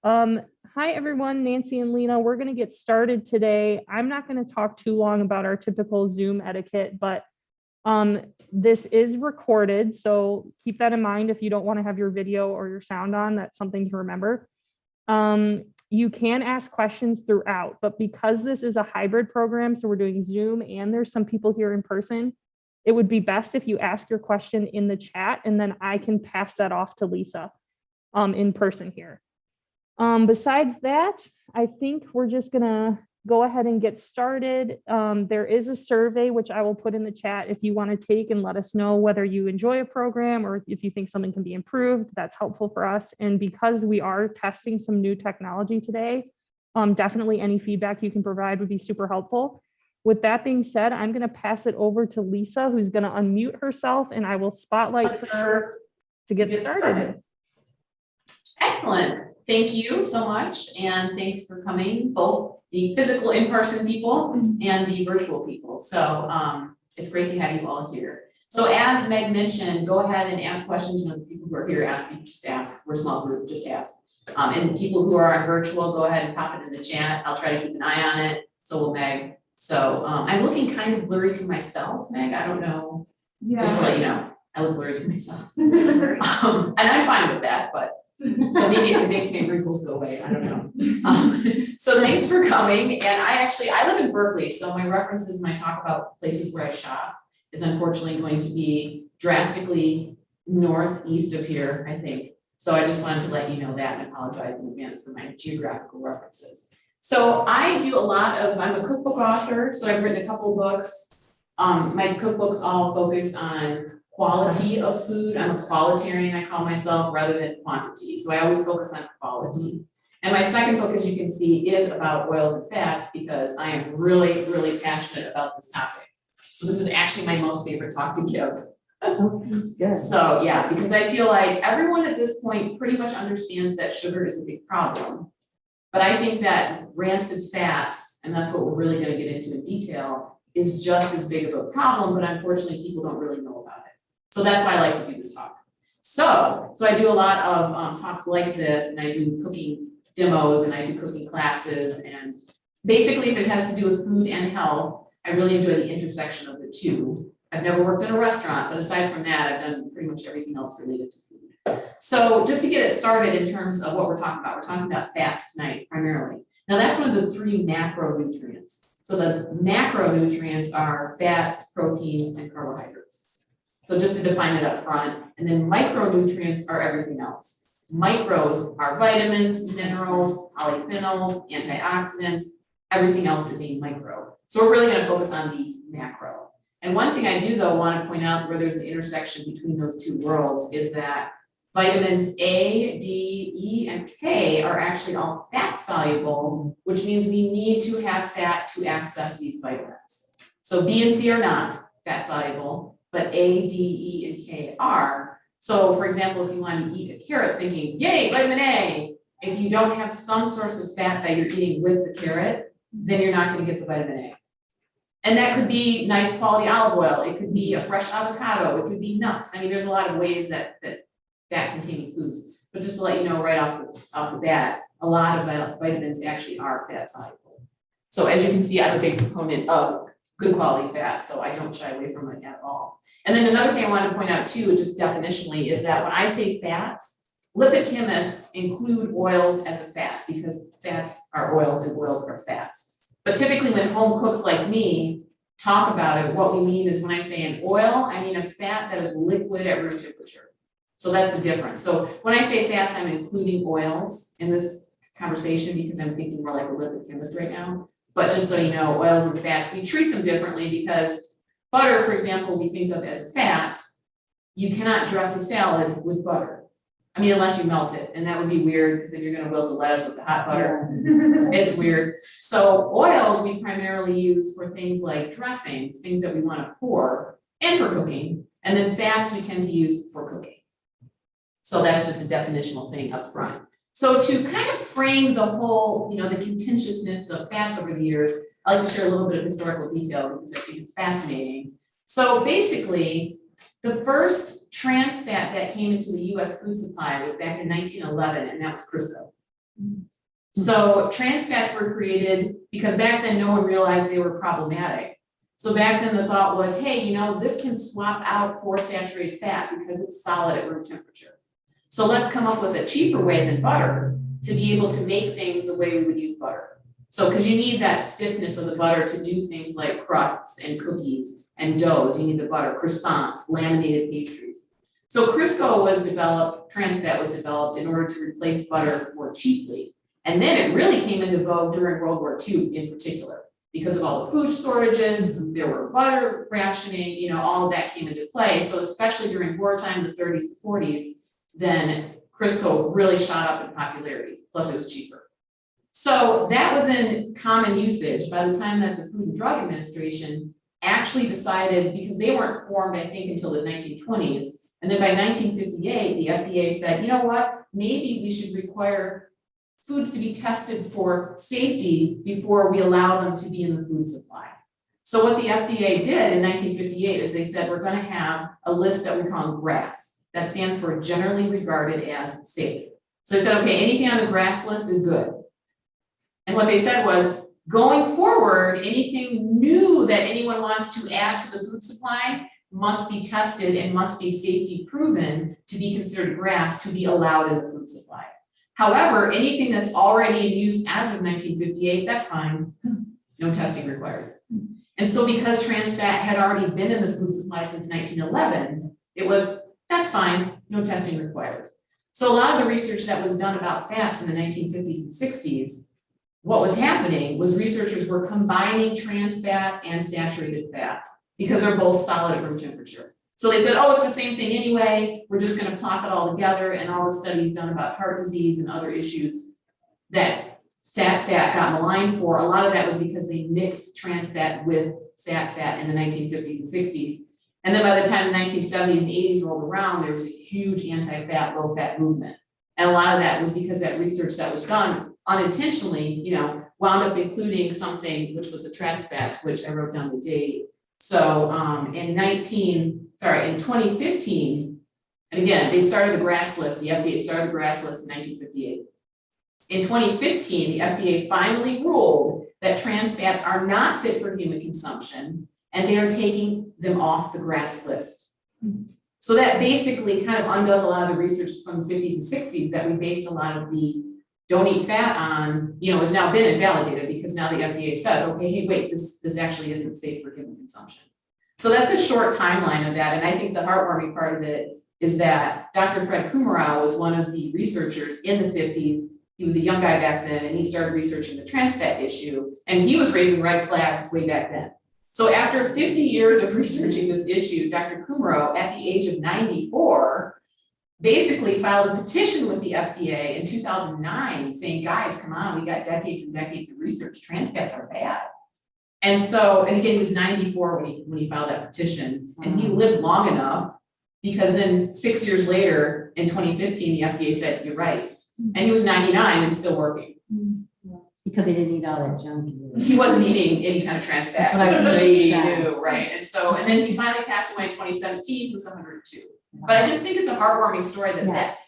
Um, Hi everyone, Nancy and Lena. We're going to get started today. I'm not going to talk too long about our typical Zoom etiquette, but this is recorded, so keep that in mind if you don't want to have your video or your sound on. That's something to remember. You can ask questions throughout, but because this is a hybrid program, so we're doing Zoom and there's some people here in person, it would be best if you ask your question in the chat and then I can pass that off to Lisa in person here. Besides that, I think we're just gonna go ahead and get started. There is a survey which I will put in the chat if you want to take and let us know whether you enjoy a program or if you think something can be improved. That's helpful for us. And because we are testing some new technology today, definitely any feedback you can provide would be super helpful. With that being said, I'm going to pass it over to Lisa, who's going to unmute herself, and I will spotlight her to get started. Excellent. Thank you so much. And thanks for coming, both the physical in-person people and the virtual people. So it's great to have you all here. So as Meg mentioned, go ahead and ask questions. You know, the people who are here asking, just ask. We're a small group, just ask. And people who are on virtual, go ahead and pop it in the chat. I'll try to keep an eye on it. So will Meg. So I'm looking kind of blurry to myself, Meg. I don't know. Yeah. Just to let you know, I look blurry to myself. And I'm fine with that, but so maybe if it makes my wrinkles go away, I don't know. So thanks for coming. And I live in Berkeley, so my references when I talk about places where I shop is unfortunately going to be drastically northeast of here, I think. So I just wanted to let you know that and apologize in advance for my geographical references. So I do a lot of, I'm a cookbook author, so I've written a couple books. My cookbooks all focus on quality of food. I'm a qualitarian, I call myself, rather than quantity. So I always focus on quality. And my second book, as you can see, is about oils and fats because I am really, really passionate about this topic. So this is actually my most favorite talk to give. So yeah, because I feel like everyone at this point pretty much understands that sugar is a big problem. But I think that rancid fats, and that's what we're really going to get into in detail, is just as big of a problem, but unfortunately people don't really know about it. So that's why I like to do this talk. So I do a lot of talks like this, and I do cooking demos, and I do cooking classes, and basically if it has to do with food and health, I really enjoy the intersection of the two. I've never worked in a restaurant, but aside from that, I've done pretty much everything else related to food. So just to get it started in terms of what we're talking about fats tonight primarily. Now that's one of the three macronutrients. So the macronutrients are fats, proteins, and carbohydrates. So just to define it up front, and then micronutrients are everything else. Micros are vitamins, minerals, polyphenols, antioxidants, everything else is a micro. So we're really going to focus on the macro. And one thing I do though want to point out where there's an intersection between those two worlds is that vitamins A, D, E, and K are actually all fat soluble, which means we need to have fat to access these vitamins. So B and C are not fat soluble, but A, D, E, and K are. So for example, if you want to eat a carrot thinking, yay, vitamin A, if you don't have some source of fat that you're eating with the carrot, then you're not going to get the vitamin A. And that could be nice quality olive oil. It could be a fresh avocado. It could be nuts. I mean, there's a lot of ways that fat-containing foods. But just to let you know right off the bat, a lot of vitamins actually are fat soluble. So as you can see, I'm a big proponent of good quality fat, so I don't shy away from it at all. And then another thing I want to point out too, just definitionally, is that when I say fats, lipid chemists include oils as a fat because fats are oils and oils are fats. But typically when home cooks like me talk about it, what we mean is when I say an oil, I mean a fat that is liquid at room temperature. So that's the difference. So when I say fats, I'm including oils in this conversation because I'm thinking more like a lipid chemist right now. But just so you know, oils and fats, we treat them differently because butter, for example, we think of as a fat. You cannot dress a salad with butter. I mean, unless you melt it, and that would be weird because then you're gonna wilt the lettuce with the hot butter. It's weird. So oils we primarily use for things like dressings, things that we wanna pour, and for cooking. And then fats we tend to use for cooking. So that's just a definitional thing up front. So to kind of frame the whole, the contentiousness of fats over the years, I like to share a little bit of historical detail because I think it's fascinating. So basically, the first trans fat that came into the US food supply was back in 1911, and that was Crisco. So trans fats were created because back then no one realized they were problematic. So back then the thought was, hey, you know, this can swap out for saturated fat because it's solid at room temperature. So let's come up with a cheaper way than butter to be able to make things the way we would use butter. So, because you need that stiffness of the butter to do things like crusts and cookies and doughs, you need the butter, croissants, laminated pastries. So Crisco was developed, trans fat was developed in order to replace butter more cheaply. And then it really came into vogue during World War II in particular, because of all the food shortages, there were butter rationing, you know, all of that came into play. So especially during wartime, the 30s, the 40s, then Crisco really shot up in popularity, plus it was cheaper. So that was in common usage by the time that the Food and Drug Administration actually decided, because they weren't formed, I think, until the 1920s. And then by 1958, the FDA said, you know what, maybe we should require foods to be tested for safety before we allow them to be in the food supply. So what the FDA did in 1958 is they said, we're going to have a list that we call GRAS. That stands for generally regarded as safe. So they said, okay, anything on the GRAS list is good. And what they said was, going forward, anything new that anyone wants to add to the food supply must be tested and must be safety proven to be considered GRAS to be allowed in the food supply. However, anything that's already in use as of 1958, that's fine, no testing required. And so because trans fat had already been in the food supply since 1911, it was, that's fine, no testing required. So a lot of the research that was done about fats in the 1950s and 60s, what was happening was researchers were combining trans fat and saturated fat because they're both solid at room temperature. So they said, oh, it's the same thing anyway, we're just gonna plop it all together, and all the studies done about heart disease and other issues that sat fat got maligned for, a lot of that was because they mixed trans fat with sat fat in the 1950s and 60s. And then by the time the 1970s and 80s rolled around, there was a huge anti-fat, low-fat movement. And a lot of that was because that research that was done unintentionally, you know, wound up including something which was the trans fats, which I wrote down the date. So in 2015, and again, they started the GRAS list, the FDA started the GRAS list in 1958. In 2015, the FDA finally ruled that trans fats are not fit for human consumption, and they are taking them off the GRAS list. So that basically kind of undoes a lot of the research from the 50s and 60s that we based a lot of the don't eat fat on, you know, has now been invalidated because now the FDA says, okay, hey, wait, this actually isn't safe for human consumption. So that's a short timeline of that. And I think the heartwarming part of it is that Dr. Fred Kummerow was one of the researchers in the 50s. He was a young guy back then, and he started researching the trans fat issue, and he was raising red flags way back then. So after 50 years of researching this issue, Dr. Kummerow, at the age of 94, basically filed a petition with the FDA in 2009 saying, guys, come on, we got decades and decades of research, trans fats are bad. And so, and again, he was 94 when he filed that petition, and he lived long enough because then 6 years later, in 2015, the FDA said, you're right. And he was 99 and still working. Because they didn't eat all that junk. He wasn't eating any kind of trans fat. That's what I He see. knew, right? And so, and then he finally passed away in 2017, he was 102. But I just think it's a heartwarming story that, Yes.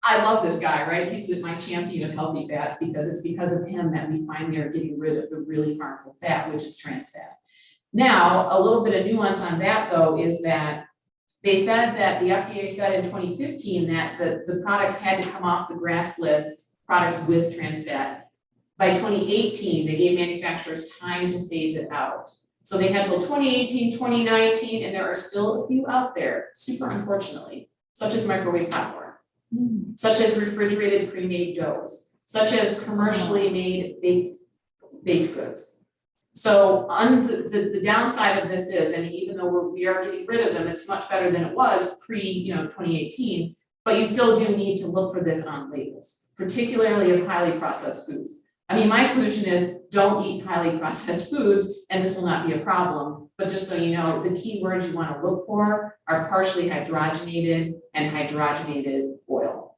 I love this guy, right? He's my champion of healthy fats because it's because of him that we finally are getting rid of the really harmful fat, which is trans fat. Now, a little bit of nuance on that though is that they said that the FDA said in 2015 that the products had to come off the GRAS list, products with trans fat. By 2018, they gave manufacturers time to phase it out. So they had till 2018, 2019, and there are still a few out there, super unfortunately, such as microwave popcorn, such as refrigerated pre-made doughs, such as commercially made baked goods. So the downside of this is, and even though we are getting rid of them, it's much better than it was pre 2018, but you still do need to look for this on labels, particularly of highly processed foods. I mean, my solution is don't eat highly processed foods and this will not be a problem. But just so you know, the key words you want to look for are partially hydrogenated and hydrogenated oil.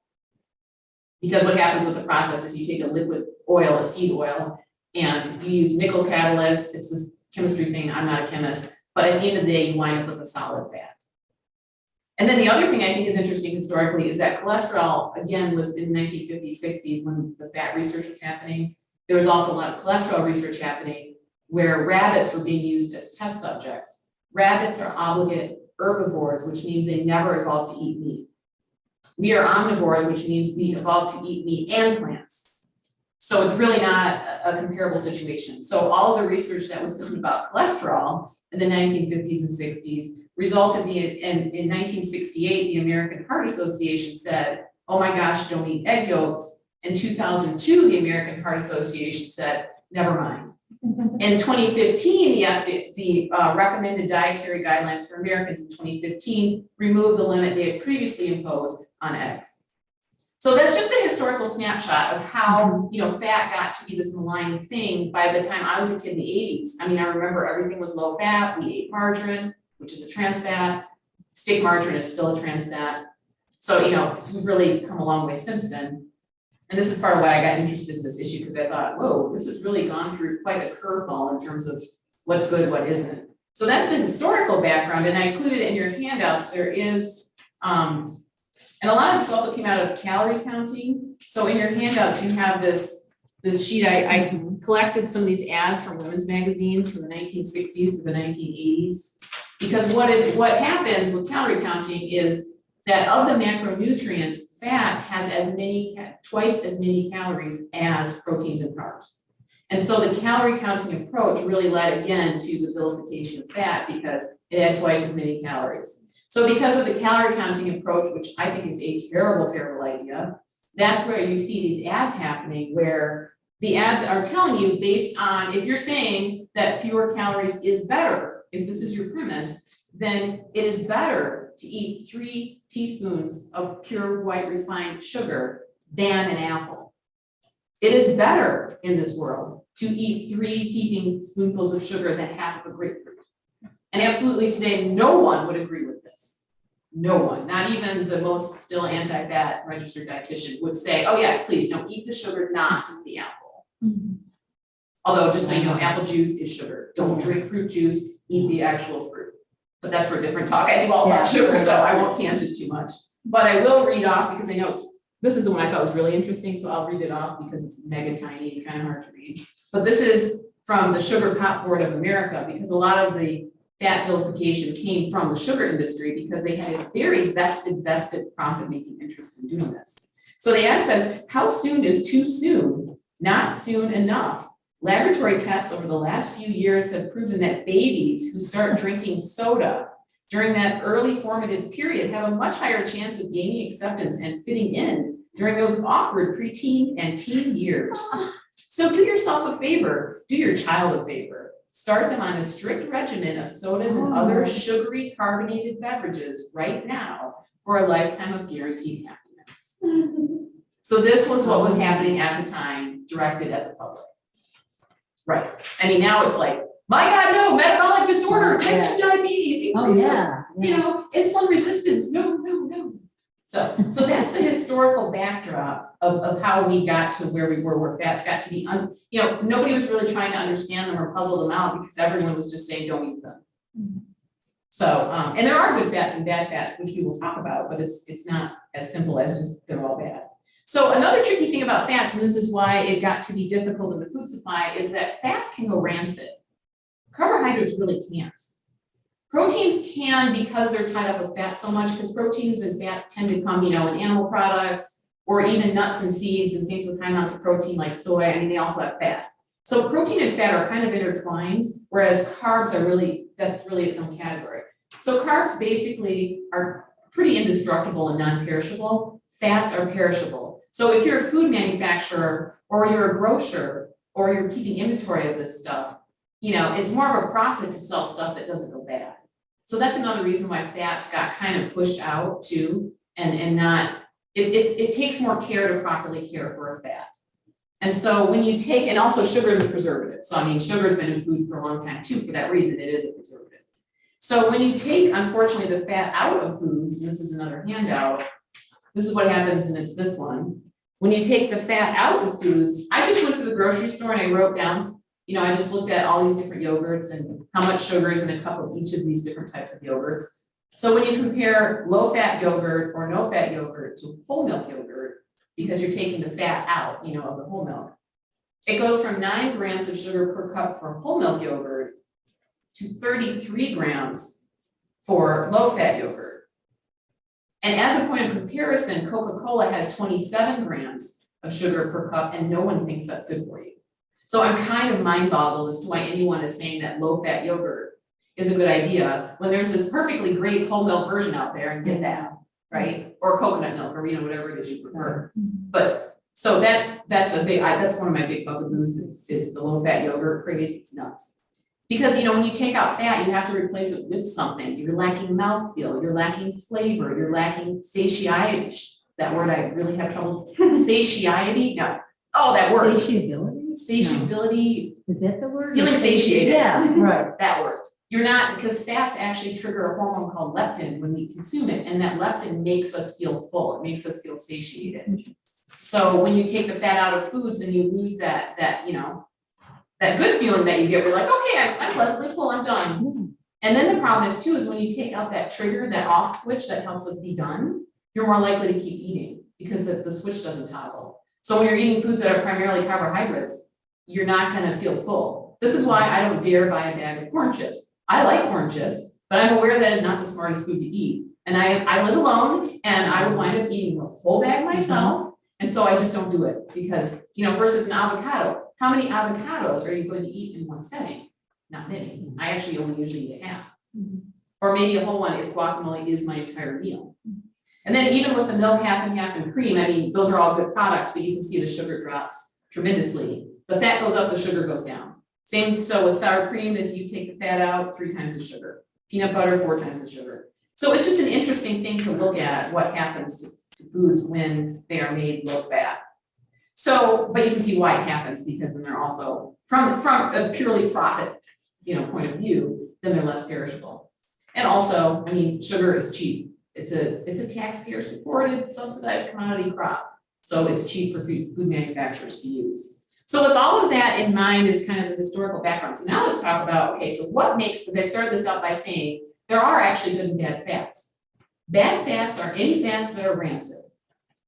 Because what happens with the process is you take a liquid oil, a seed oil, and you use nickel catalyst. It's this chemistry thing, I'm not a chemist, but at the end of the day, you wind up with a solid fat. And then the other thing I think is interesting historically is that cholesterol, again, was in the 1950s, 60s when the fat research was happening. There was also a lot of cholesterol research happening where rabbits were being used as test subjects. Rabbits are obligate herbivores, which means they never evolved to eat meat. We are omnivores, which means we evolved to eat meat and plants. So it's really not a comparable situation. So all of the research that was done about cholesterol in the 1950s and 60s resulted in 1968, the American Heart Association said, oh my gosh, don't eat egg yolks. In 2002, the American Heart Association said, never mind. In 2015, the recommended dietary guidelines for Americans in 2015 removed the limit they had previously imposed on eggs. So that's just a historical snapshot of how, fat got to be this malign thing by the time I was a kid in the 80s. I mean, I remember everything was low fat. We ate margarine, which is a trans fat. Steak margarine is still a trans fat. So, we've really come a long way since then. And this is part of why I got interested in this issue, because I thought, whoa, this has really gone through quite a curveball in terms of what's good, what isn't. So that's the historical background, and I included in your handouts, there is, and a lot of this also came out of calorie counting. So in your handouts, you have this sheet. I collected some of these ads from women's magazines from the 1960s to the 1980s, because what happens with calorie counting is that of the macronutrients, fat has twice as many calories as proteins and carbs. And so the calorie counting approach really led again to the vilification of fat because it had twice as many calories. So because of the calorie counting approach, which I think is a terrible, terrible idea, that's where you see these ads happening, where the ads are telling you based on, if you're saying that fewer calories is better, if this is your premise, then it is better to eat 3 teaspoons of pure white refined sugar than an apple. It is better in this world to eat 3 heaping spoonfuls of sugar than half of a grapefruit. And absolutely today, no one would agree with this. No one, not even the most still anti-fat registered dietitian would say, oh yes, please don't eat the sugar, not the apple. Mm-hmm. Although just so you know, apple juice is sugar. Don't drink fruit juice, eat the actual fruit. But that's for a different talk. I do all about sugar, so I won't cant it too much. But I will read off because I know this is the one I thought was really interesting, so I'll read it off because it's mega tiny and kind of hard to read. But this is from the Sugar Pot Board of America, because a lot of the fat vilification came from the sugar industry because they had a very vested profit-making interest in doing this. So the ad says, how soon is too soon? Not soon enough. Laboratory tests over the last few years have proven that babies who start drinking soda during that early formative period have a much higher chance of gaining acceptance and fitting in during those awkward preteen and teen years. So do yourself a favor, do your child a favor. Start them on a strict regimen of sodas and other sugary carbonated beverages right now for a lifetime of guaranteed happiness. So this was what was happening at the time, directed at the public. Right. I mean, now it's like, my God, no, metabolic disorder, type 2 diabetes, insulin resistance, no. So that's the historical backdrop of how we got to where we were, where fats got to be, nobody was really trying to understand them or puzzle them out because everyone was just saying, don't eat them. So, and there are good fats and bad fats, which we will talk about, but it's not as simple as just they're all bad. So another tricky thing about fats, and this is why it got to be difficult in the food supply, is that fats can go rancid. Carbohydrates really can't. Proteins can because they're tied up with fat so much, because proteins and fats tend to come, in animal products or even nuts and seeds and things with high amounts of protein like soy. I mean, they also have fat. So protein and fat are kind of intertwined, whereas carbs are that's really its own category. So carbs basically are pretty indestructible and non-perishable. Fats are perishable. So if you're a food manufacturer or you're a grocer or you're keeping inventory of this stuff, it's more of a profit to sell stuff that doesn't go bad. So that's another reason why fats got kind of pushed out too, and not, it takes more care to properly care for a fat. And so when you take, and also sugar is a preservative. So I mean, sugar's been in food for a long time too, for that reason, it is a preservative. So when you take, unfortunately, the fat out of foods, and this is another handout, this is what happens, and it's this one. When you take the fat out of foods, I just went to the grocery store and I wrote down, I just looked at all these different yogurts and how much sugar is in a cup of each of these different types of yogurts. So when you compare low-fat yogurt or no-fat yogurt to whole milk yogurt, because you're taking the fat out, you know, of the whole milk, it goes from 9 grams of sugar per cup for whole milk yogurt to 33 grams for low-fat yogurt. And as a point of comparison, Coca-Cola has 27 grams of sugar per cup, and no one thinks that's good for you. So I'm kind of mind boggled as to why anyone is saying that low-fat yogurt is a good idea when there's this perfectly great whole milk version out there, and get that, right? Or coconut milk, or, you know, whatever it is you prefer. But so that's one of my big bugaboos is the low-fat yogurt craze. It's nuts. Because, you know, when you take out fat, you have to replace it with something. You're lacking mouthfeel, you're lacking flavor, you're lacking satiety. That word I really have trouble. Satiety? No. Oh, that word. Satiability? Satiability. Is that the word? Feeling satiated. Yeah, right. That word. You're not, because fats actually trigger a hormone called leptin when we consume it, and that leptin makes us feel full. It makes us feel satiated. So when you take the fat out of foods and you lose that you know, that good feeling that you get, we're like, okay, I'm pleasantly full, I'm done. And then the problem is too, is when you take out that trigger, that off switch that helps us be done, you're more likely to keep eating because the switch doesn't toggle. So when you're eating foods that are primarily carbohydrates, you're not gonna feel full. This is why I don't dare buy a bag of corn chips. I like corn chips, but I'm aware that is not the smartest food to eat. And I live alone, and I would wind up eating the whole bag myself. And so I just don't do it because, you know, versus an avocado. How many avocados are you going to eat in one setting? Not many. I actually only usually eat a half. Or maybe a whole one if guacamole is my entire meal. And then even with the milk half and cream, I mean, those are all good products, but you can see the sugar drops tremendously. The fat goes up, the sugar goes down. Same, so with sour cream, if you take the fat out, 3 times the sugar. Peanut butter, 4 times the sugar. So it's just an interesting thing to look at what happens to foods when they are made low fat. So, but you can see why it happens, because then they're also, from a purely profit, you know, point of view, then they're less perishable. And also, I mean, sugar is cheap. It's a taxpayer supported, subsidized commodity crop. So it's cheap for food manufacturers to use. So with all of that in mind is kind of the historical background. So now let's talk about, okay, so what makes, because I started this out by saying there are actually good and bad fats. Bad fats are any fats that are rancid.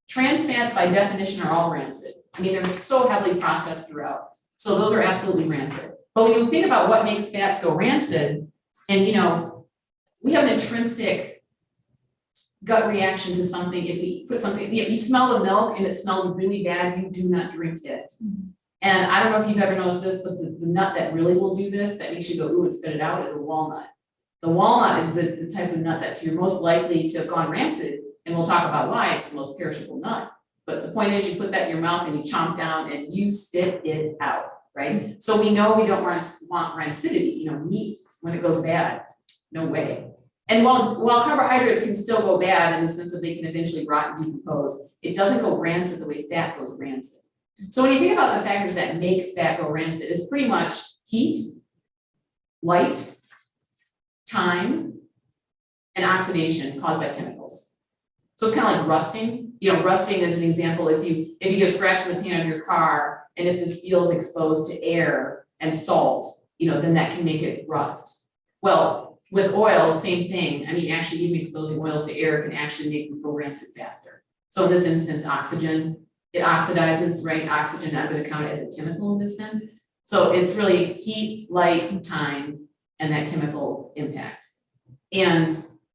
Trans fats by definition are all rancid. I mean, they're so heavily processed throughout. So those are absolutely rancid. But when you think about what makes fats go rancid, and you know, we have an intrinsic gut reaction to something. If we put something, you smell the milk and it smells really bad, you do not drink it. And I don't know if you've ever noticed this, but the nut that really will do this, that makes you go, ooh, and spit it out, is a walnut. The walnut is the type of nut that's you're most likely to have gone rancid, and we'll talk about why it's the most perishable nut. But the point is, you put that in your mouth and you chomp down and you spit it out, right? So we know we don't want rancidity, you know, meat, when it goes bad, no way. And while carbohydrates can still go bad in the sense that they can eventually rot and decompose, it doesn't go rancid the way fat goes rancid. So when you think about the factors that make fat go rancid, it's pretty much heat, light, time, and oxidation caused by chemicals. So it's kind of like rusting. You know, rusting is an example. If you get a scratch in the paint on your car, and if the steel is exposed to air and salt, you know, then that can make it rust. Well, with oils, same thing. I mean, actually, even exposing oils to air can actually make them go rancid faster. So in this instance, oxygen, it oxidizes, right? Oxygen, I'm going to count it as a chemical in this sense. So it's really heat, light, time, and that chemical impact. And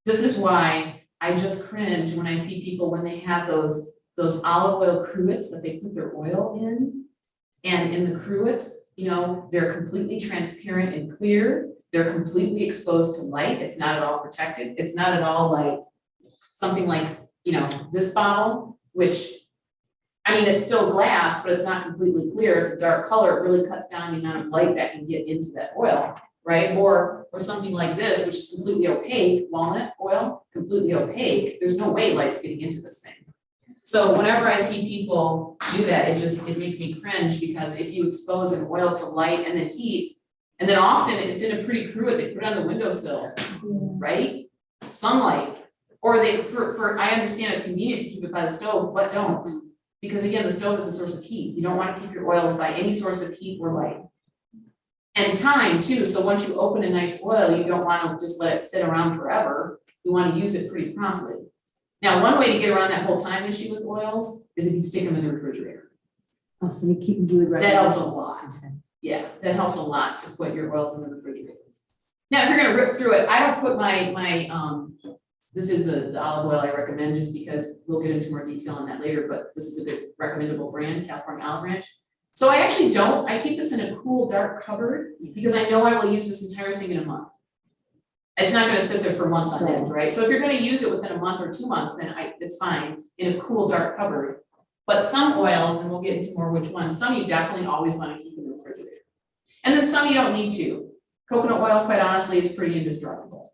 this is why I just cringe when I see people when they have those olive oil cruets that they put their oil in. And in the cruets, you know, they're completely transparent and clear. They're completely exposed to light. It's not at all protected. It's not at all like something like, you know, this bottle, which, I mean, it's still glass, but it's not completely clear. It's a dark color. It really cuts down the amount of light that can get into that oil, right? Or something like this, which is completely opaque, walnut oil, completely opaque. There's no way light's getting into this thing. So whenever I see people do that, it makes me cringe, because if you expose an oil to light and then heat, and then often it's in a pretty cruet, they put it on the windowsill, right? Sunlight. Or I understand it's convenient to keep it by the stove, but don't. Because again, the stove is a source of heat. You don't want to keep your oils by any source of heat or light. And time too, so once you open a nice oil, you don't want to just let it sit around forever. you want to use it pretty promptly. Now, one way to get around that whole time issue with oils is if you stick them in the refrigerator. Oh, so you would That recommend. helps a lot. Okay. Yeah, that helps a lot to put your oils in the refrigerator. Now, if you're gonna rip through it, I don't put this is the olive oil I recommend just because we'll get into more detail on that later, but this is a good recommendable brand, California Olive Ranch. So I actually don't, I keep this in a cool, dark cupboard because I know I will use this entire thing in a month. It's not gonna sit there for months on end, right? So if you're gonna use it within a month or 2 months, then it's fine in a cool, dark cupboard. But some oils, and we'll get into more which ones, some you definitely always wanna keep in the refrigerator. And then some you don't need to. Coconut oil, quite honestly, is pretty indestructible.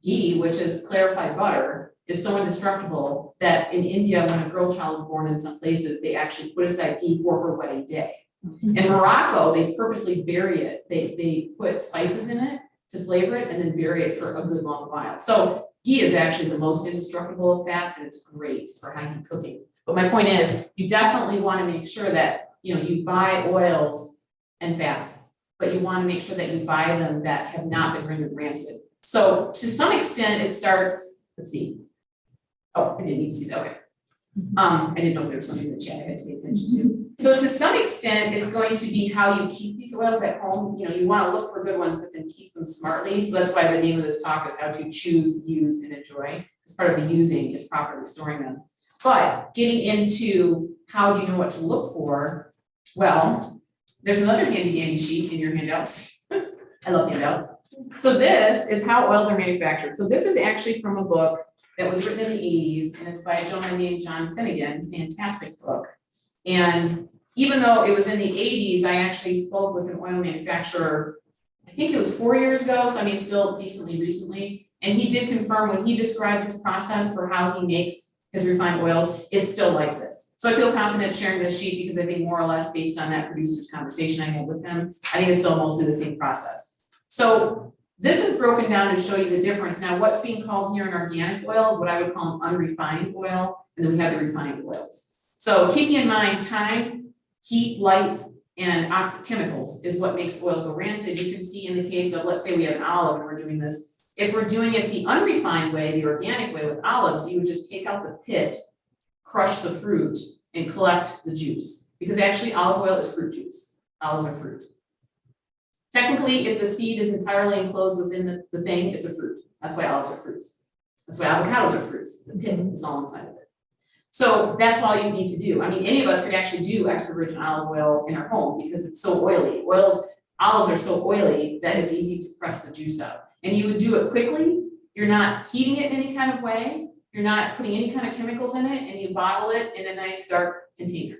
Ghee, which is clarified butter, is so indestructible that in India, when a girl child is born in some places, they actually put aside ghee for her wedding day. In Morocco, they purposely bury it. They put spices in it to flavor it and then bury it for a good long while. So ghee is actually the most indestructible of fats, and it's great for high heat cooking. But my point is, you definitely want to make sure that you buy oils and fats, but you want to make sure that you buy them that have not been rendered rancid. So to some extent, it starts, let's see. Oh, I didn't need to see that, okay. I didn't know if there was something in the chat I had to pay attention to. So to some extent, it's going to be how you keep these oils at home. You want to look for good ones, but then keep them smartly. So that's why the name of this talk is how to choose, use, and enjoy. As part of the using is properly storing them. But getting into how do you know what to look for? Well, there's another handy dandy sheet in your handouts. I love handouts. So this is how oils are manufactured. So this is actually from a book that was written in the 80s, and it's by a gentleman named John Finnegan, fantastic book. And even though it was in the 80s, I actually spoke with an oil manufacturer, I think it was 4 years ago, so I mean still decently recently, and he did confirm when he described his process for how he makes his refined oils, it's still like this. So I feel confident sharing this sheet because I think more or less based on that producer's conversation I had with him, I think it's still mostly the same process. So this is broken down to show you the difference. Now, what's being called here in organic oils, what I would call an unrefined oil, and then we have the refined oils. So keeping in mind time, heat, light, and chemicals is what makes oils go rancid. You can see in the case of, let's say we have an olive and we're doing this. If we're doing it the unrefined way, the organic way with olives, you would just take out the pit, crush the fruit, and collect the juice. Because actually olive oil is fruit juice. Olives are fruit. Technically, if the seed is entirely enclosed within the thing, it's a fruit. That's why olives are fruits. That's why avocados are fruits. The pit is all inside of it. So that's all you need to do. I mean, any of us could actually do extra virgin olive oil in our home because it's so oily. Olives are so oily that it's easy to press the juice out. And you would do it quickly. You're not heating it in any kind of way. You're not putting any kind of chemicals in it, and you bottle it in a nice dark container.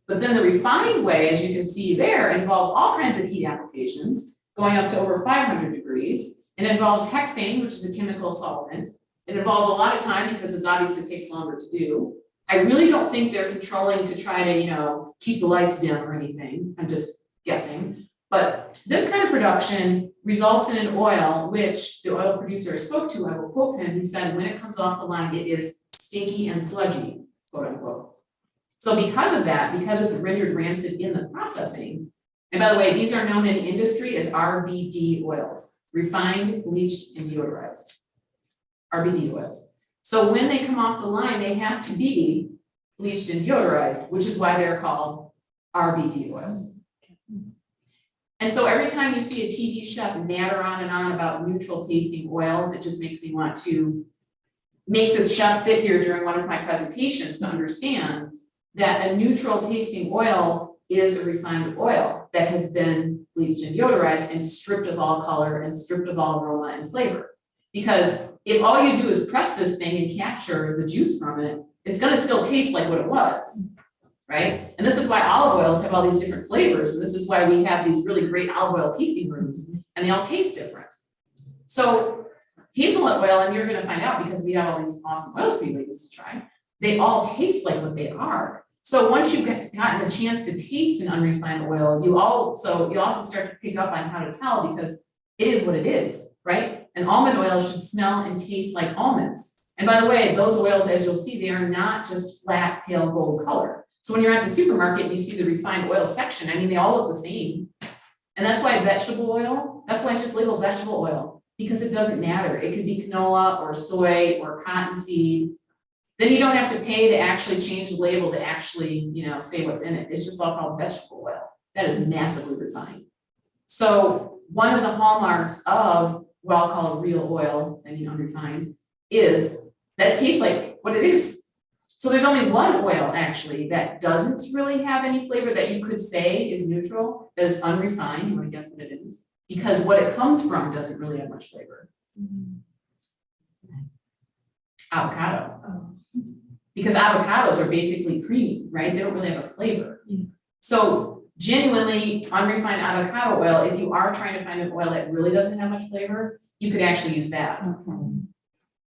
But then the refined way, as you can see there, involves all kinds of heat applications, going up to over 500 degrees. It involves hexane, which is a chemical solvent. It involves a lot of time because it's obviously takes longer to do. I really don't think they're controlling to try to, keep the lights dim or anything. I'm just guessing. But this kind of production results in an oil, which the oil producer I spoke to, I will quote him, he said, when it comes off the line, it is stinky and sludgy, quote unquote. So because of that, because it's rendered rancid in the processing, and by the way, these are known in industry as RBD oils, refined, bleached, and deodorized. RBD oils. So when they come off the line, they have to be bleached and deodorized, which is why they're called RBD oils. And so every time you see a TV chef natter on and on about neutral tasting oils, it just makes me want to make this chef sit here during one of my presentations to understand that a neutral tasting oil is a refined oil that has been bleached and deodorized and stripped of all color and stripped of all aroma and flavor. Because if all you do is press this thing and capture the juice from it, it's gonna still taste like what it was. Right? And this is why olive oils have all these different flavors. And this is why we have these really great olive oil tasting rooms, and they all taste different. So hazelnut oil, and you're going to find out because we have all these awesome oils for you ladies to try, they all taste like what they are. So once you've gotten a chance to taste an unrefined oil, you also start to pick up on how to tell because it is what it is, right? An almond oil should smell and taste like almonds. And by the way, those oils, as you'll see, they are not just flat, pale gold color. So when you're at the supermarket and you see the refined oil section, I mean, they all look the same. And that's why vegetable oil, that's why it's just labeled vegetable oil. because it doesn't matter. It could be canola or soy or cottonseed. Then you don't have to pay to actually change the label to actually, say what's in it. It's just all called vegetable oil. That is massively refined. So one of the hallmarks of what I'll call a real oil, unrefined, is that it tastes like what it is. So there's only one oil actually that doesn't really have any flavor that you could say is neutral, that is unrefined. You want to guess what it is? Because what it comes from doesn't really have much flavor. Avocado. Because avocados are basically creamy, right? They don't really have a flavor. So genuinely unrefined avocado oil, if you are trying to find an oil that really doesn't have much flavor, you could actually use that.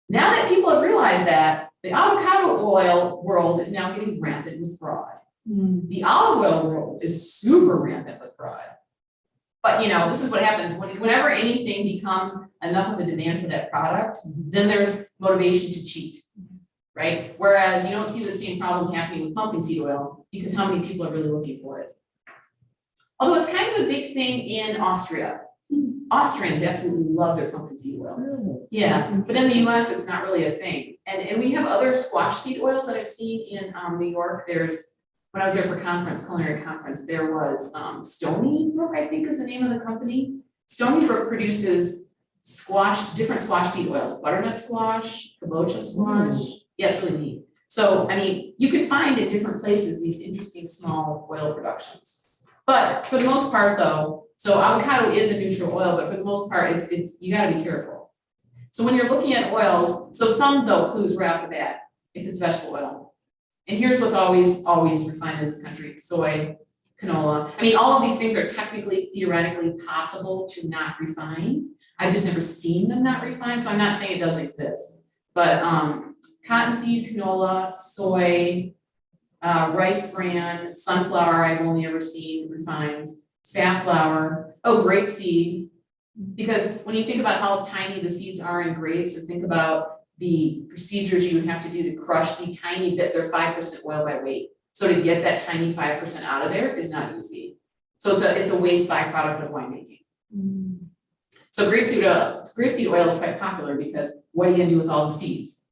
Now that people have realized that, the avocado oil world is now getting rampant with fraud. The olive oil world is super rampant with fraud. But this is what happens whenever anything becomes enough of a demand for that product, then there's motivation to cheat, right? Whereas you don't see the same problem happening with pumpkin seed oil because how many people are really looking for it? Although it's kind of a big thing in Austria. Austrians absolutely love their pumpkin seed oil. Really? Yeah, but in the US, it's not really a thing. And we have other squash seed oils that I've seen in New York. When I was there for culinary conference, there was Stony Brook, I think is the name of the company. Stony Brook produces different squash seed oils, butternut squash, kabocha squash. Yeah, it's really neat. So, you can find at different places these interesting small oil productions. But for the most part though, so avocado is a neutral oil, but for the most part, it's you gotta be careful. So when you're looking at oils, so some though clues right off the bat, if it's vegetable oil. And here's what's always refined in this country: soy, canola. All of these things are technically, theoretically possible to not refine. I've just never seen them not refined, so I'm not saying it doesn't exist. But cottonseed, canola, soy, rice bran, sunflower I've only ever seen refined, safflower, grapeseed. Because when you think about how tiny the seeds are in grapes and think about the procedures you would have to do to crush the tiny bit, they're 5% oil by weight. So to get that tiny 5% out of there is not easy. So it's a waste byproduct of winemaking. So grapeseed oil is quite popular because what are you gonna do with all the seeds?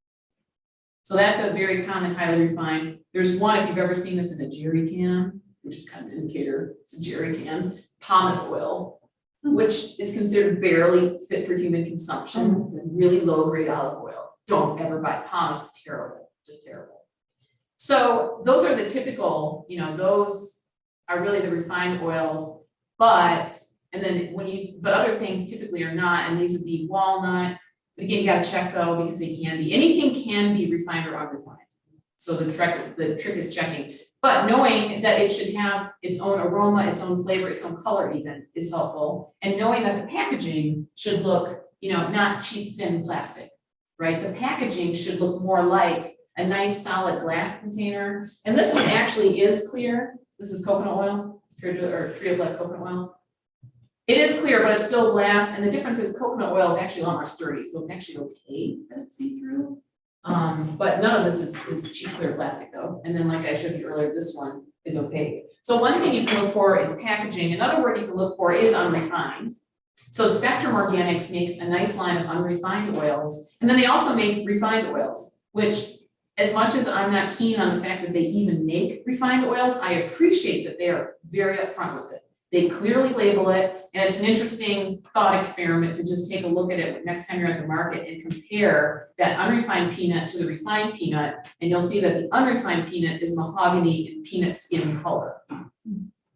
So that's a very common, highly refined. There's one, if you've ever seen this in a jerry can, which is kind of an indicator, it's a jerry can, pomace oil, which is considered barely fit for human consumption, really low grade olive oil. Don't ever buy pomace, it's terrible, just terrible. So those are the typical, those are really the refined oils, but other things typically are not, and these would be walnut. But again, you gotta check though, because they can be, anything can be refined or unrefined. So the trick is checking, but knowing that it should have its own aroma, its own flavor, its own color even is helpful. And knowing that the packaging should look, not cheap, thin plastic, right? The packaging should look more like a nice solid glass container. And this one actually is clear. This is coconut oil, tree of life coconut oil. It is clear, but it's still glass, and the difference is coconut oil is actually a lot more sturdy, so it's actually okay that it's see-through. But none of this is cheap clear plastic though. And then like I showed you earlier, this one is opaque. So one thing you can look for is packaging. Another word you can look for is unrefined. So Spectrum Organics makes a nice line of unrefined oils, and then they also make refined oils, which as much as I'm not keen on the fact that they even make refined oils, I appreciate that they are very upfront with it. They clearly label it, and it's an interesting thought experiment to just take a look at it next time you're at the market and compare that unrefined peanut to the refined peanut, and you'll see that the unrefined peanut is mahogany and peanut skin color.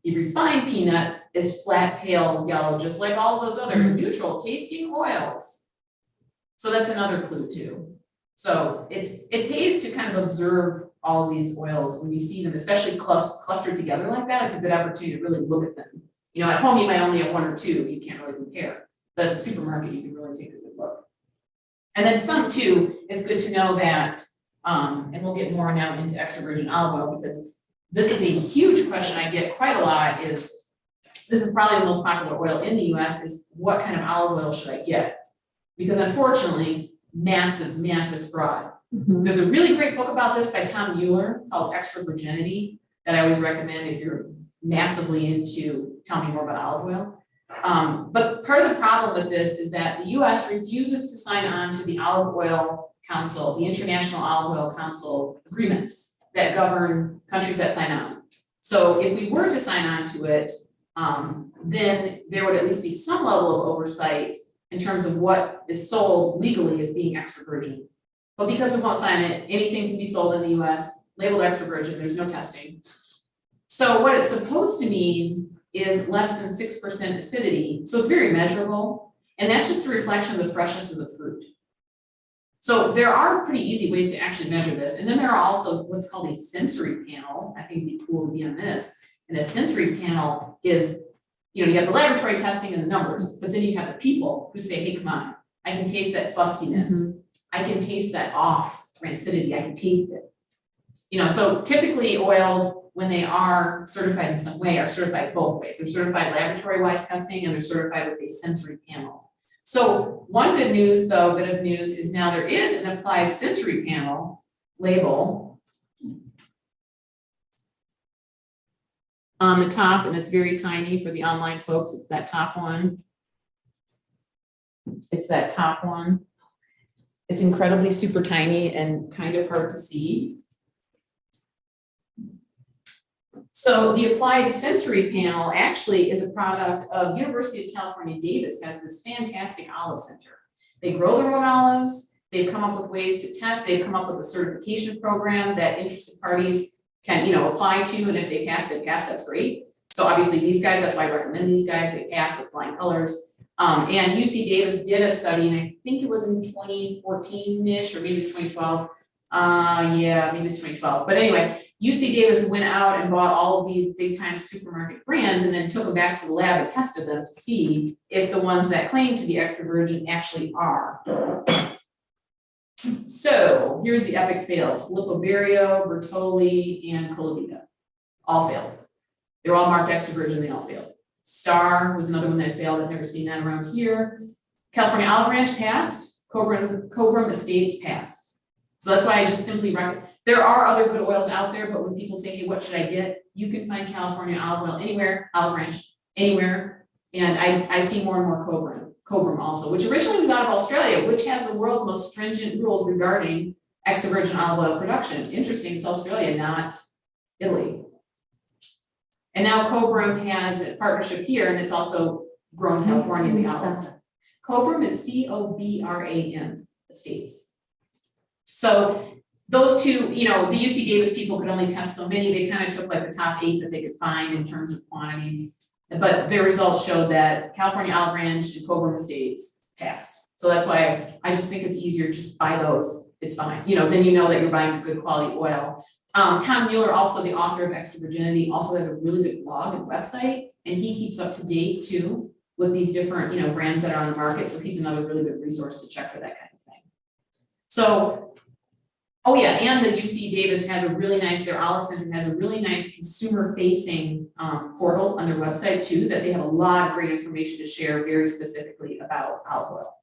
The refined peanut is flat, pale yellow, just like all those other neutral tasting oils. So that's another clue too. So it pays to kind of observe all of these oils when you see them, especially clustered together like that. It's a good opportunity to really look at them. At home you might only have one or two, you can't really compare. But at the supermarket you can really take a good look. And then some too, it's good to know that, and we'll get more now into extra virgin olive oil because this is a huge question I get quite a lot. This is probably the most popular oil in the US, is what kind of olive oil should I get? Because unfortunately, massive fraud. There's a really great book about this by Tom Mueller called Extra Virginity that I always recommend if you're massively into tell me more about olive oil. But part of the problem with this is that the US refuses to sign on to the Olive Oil Council, the International Olive Oil Council agreements that govern countries that sign on. So if we were to sign on to it, then there would at least be some level of oversight in terms of what is sold legally as being extra virgin. But because we won't sign it, anything can be sold in the US, labeled extra virgin, there's no testing. So what it's supposed to mean is less than 6% acidity, so it's very measurable, and that's just a reflection of the freshness of the fruit. So there are pretty easy ways to actually measure this, and then there are also what's called a sensory panel. I think it'd be cool to be on this. And a sensory panel is, you have the laboratory testing and the numbers, but then you have the people who say, hey, come on, I can taste that fustiness. I can taste that off rancidity, I can taste it. So typically oils, when they are certified in some way, are certified both ways. They're certified laboratory-wise testing and they're certified with a sensory panel. So one bit of news is now there is an applied sensory panel label on the top, and it's very tiny for the online folks. It's that top one. It's that top one. It's incredibly super tiny and kind of hard to see. So the applied sensory panel actually is a product of University of California, Davis has this fantastic olive center. They grow their own olives. They've come up with ways to test. They've come up with a certification program that interested parties can, apply to. And if they pass, that's great. So obviously these guys, that's why I recommend these guys. They pass with flying colors. And UC Davis did a study, and I think it was in 2014-ish, or maybe it's 2012. Yeah, maybe it's 2012. But anyway, UC Davis went out and bought all of these big time supermarket brands and then took them back to the lab and tested them to see if the ones that claim to be extra virgin actually are. So here's the epic fails. Filippo Berio, Bertolli, and Colavita all failed. They're all marked extra virgin, they all failed. Star was another one that failed. I've never seen that around here. California Olive Ranch passed. Cobram Estates passed. So that's why I just simply recommend. There are other good oils out there, but when people say, hey, what should I get? You can find California olive oil anywhere, Olive Ranch, anywhere. And I see more and more Cobram also, which originally was out of Australia, which has the world's most stringent rules regarding extra virgin olive oil production. Interesting, it's Australia, not Italy. And now Cobram has a partnership here, and it's also grown in California in the olives. Cobram is C-O-B-R-A-M, Estates. So those two, the UC Davis people could only test so many. They kind of took like the top 8 that they could find in terms of quantities. But their results showed that California Olive Ranch and Cobram Estates passed. So that's why I just think it's easier, just buy those. It's fine. Then you know that you're buying a good quality oil. Tom Mueller, also the author of Extra Virginity, also has a really good blog and website, and he keeps up to date too with these different, brands that are on the market. So he's another really good resource to check for that kind of thing. So, oh yeah, and the UC Davis has their Olive Center has a really nice consumer-facing portal on their website too, that they have a lot of great information to share very specifically about olive oil.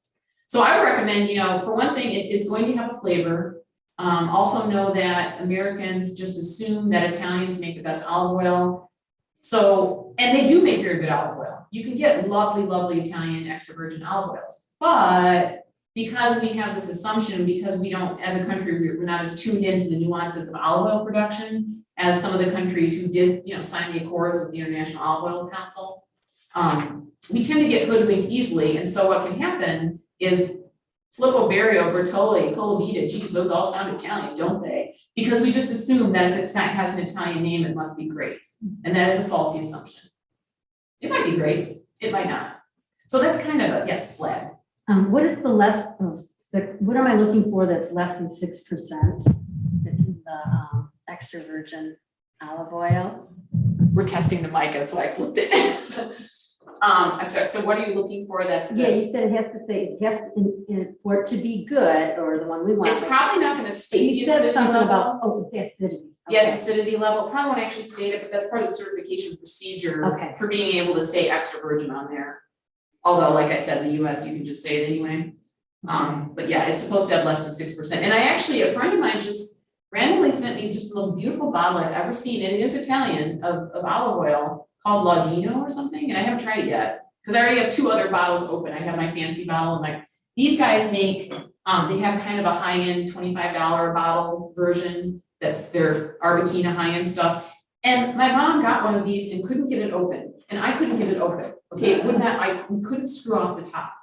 So I would recommend, for one thing, it's going to have a flavor. Also know that Americans just assume that Italians make the best olive oil. So, and they do make very good olive oil. You can get lovely, lovely Italian extra virgin olive oils. But because we have this assumption, because we don't, as a country, we're not as tuned into the nuances of olive oil production as some of the countries who did, sign the accords with the International Olive Oil Council. We tend to get hoodwinked easily. And so what can happen is Filippo Berio, Bertolli, Colavita, geez, those all sound Italian, don't they? Because we just assume that if it has an Italian name, it must be great. And that is a faulty assumption. It might be great, it might not. So that's kind of a, yes, flag. What is the what am I looking for that's less than 6%? That's in the extra virgin olive oil. We're testing the mic, that's why I flipped it. I'm sorry, so what are you looking for that's good? Yeah, you said it has to say, for it to be good, or the one we want. It's probably not gonna state the you said acidity something level. about, it's the acidity. Okay. Yeah, it's acidity level. Probably won't actually state it, but that's part of the certification procedure for being able to say extra virgin on there. Although, like I said, in the US, you can just say it anyway. But yeah, it's supposed to have less than 6%. And a friend of mine just randomly sent me just the most beautiful bottle I've ever seen, and it is Italian, of olive oil called Laudino or something, and I haven't tried it yet. Because I already have 2 other bottles open. I have my fancy bottle and like, these guys make, they have kind of a high-end $25 bottle version. That's their Arbequina high-end stuff. And my mom got one of these and couldn't get it open. And I couldn't get it open. Okay, it would not, we couldn't screw off the top.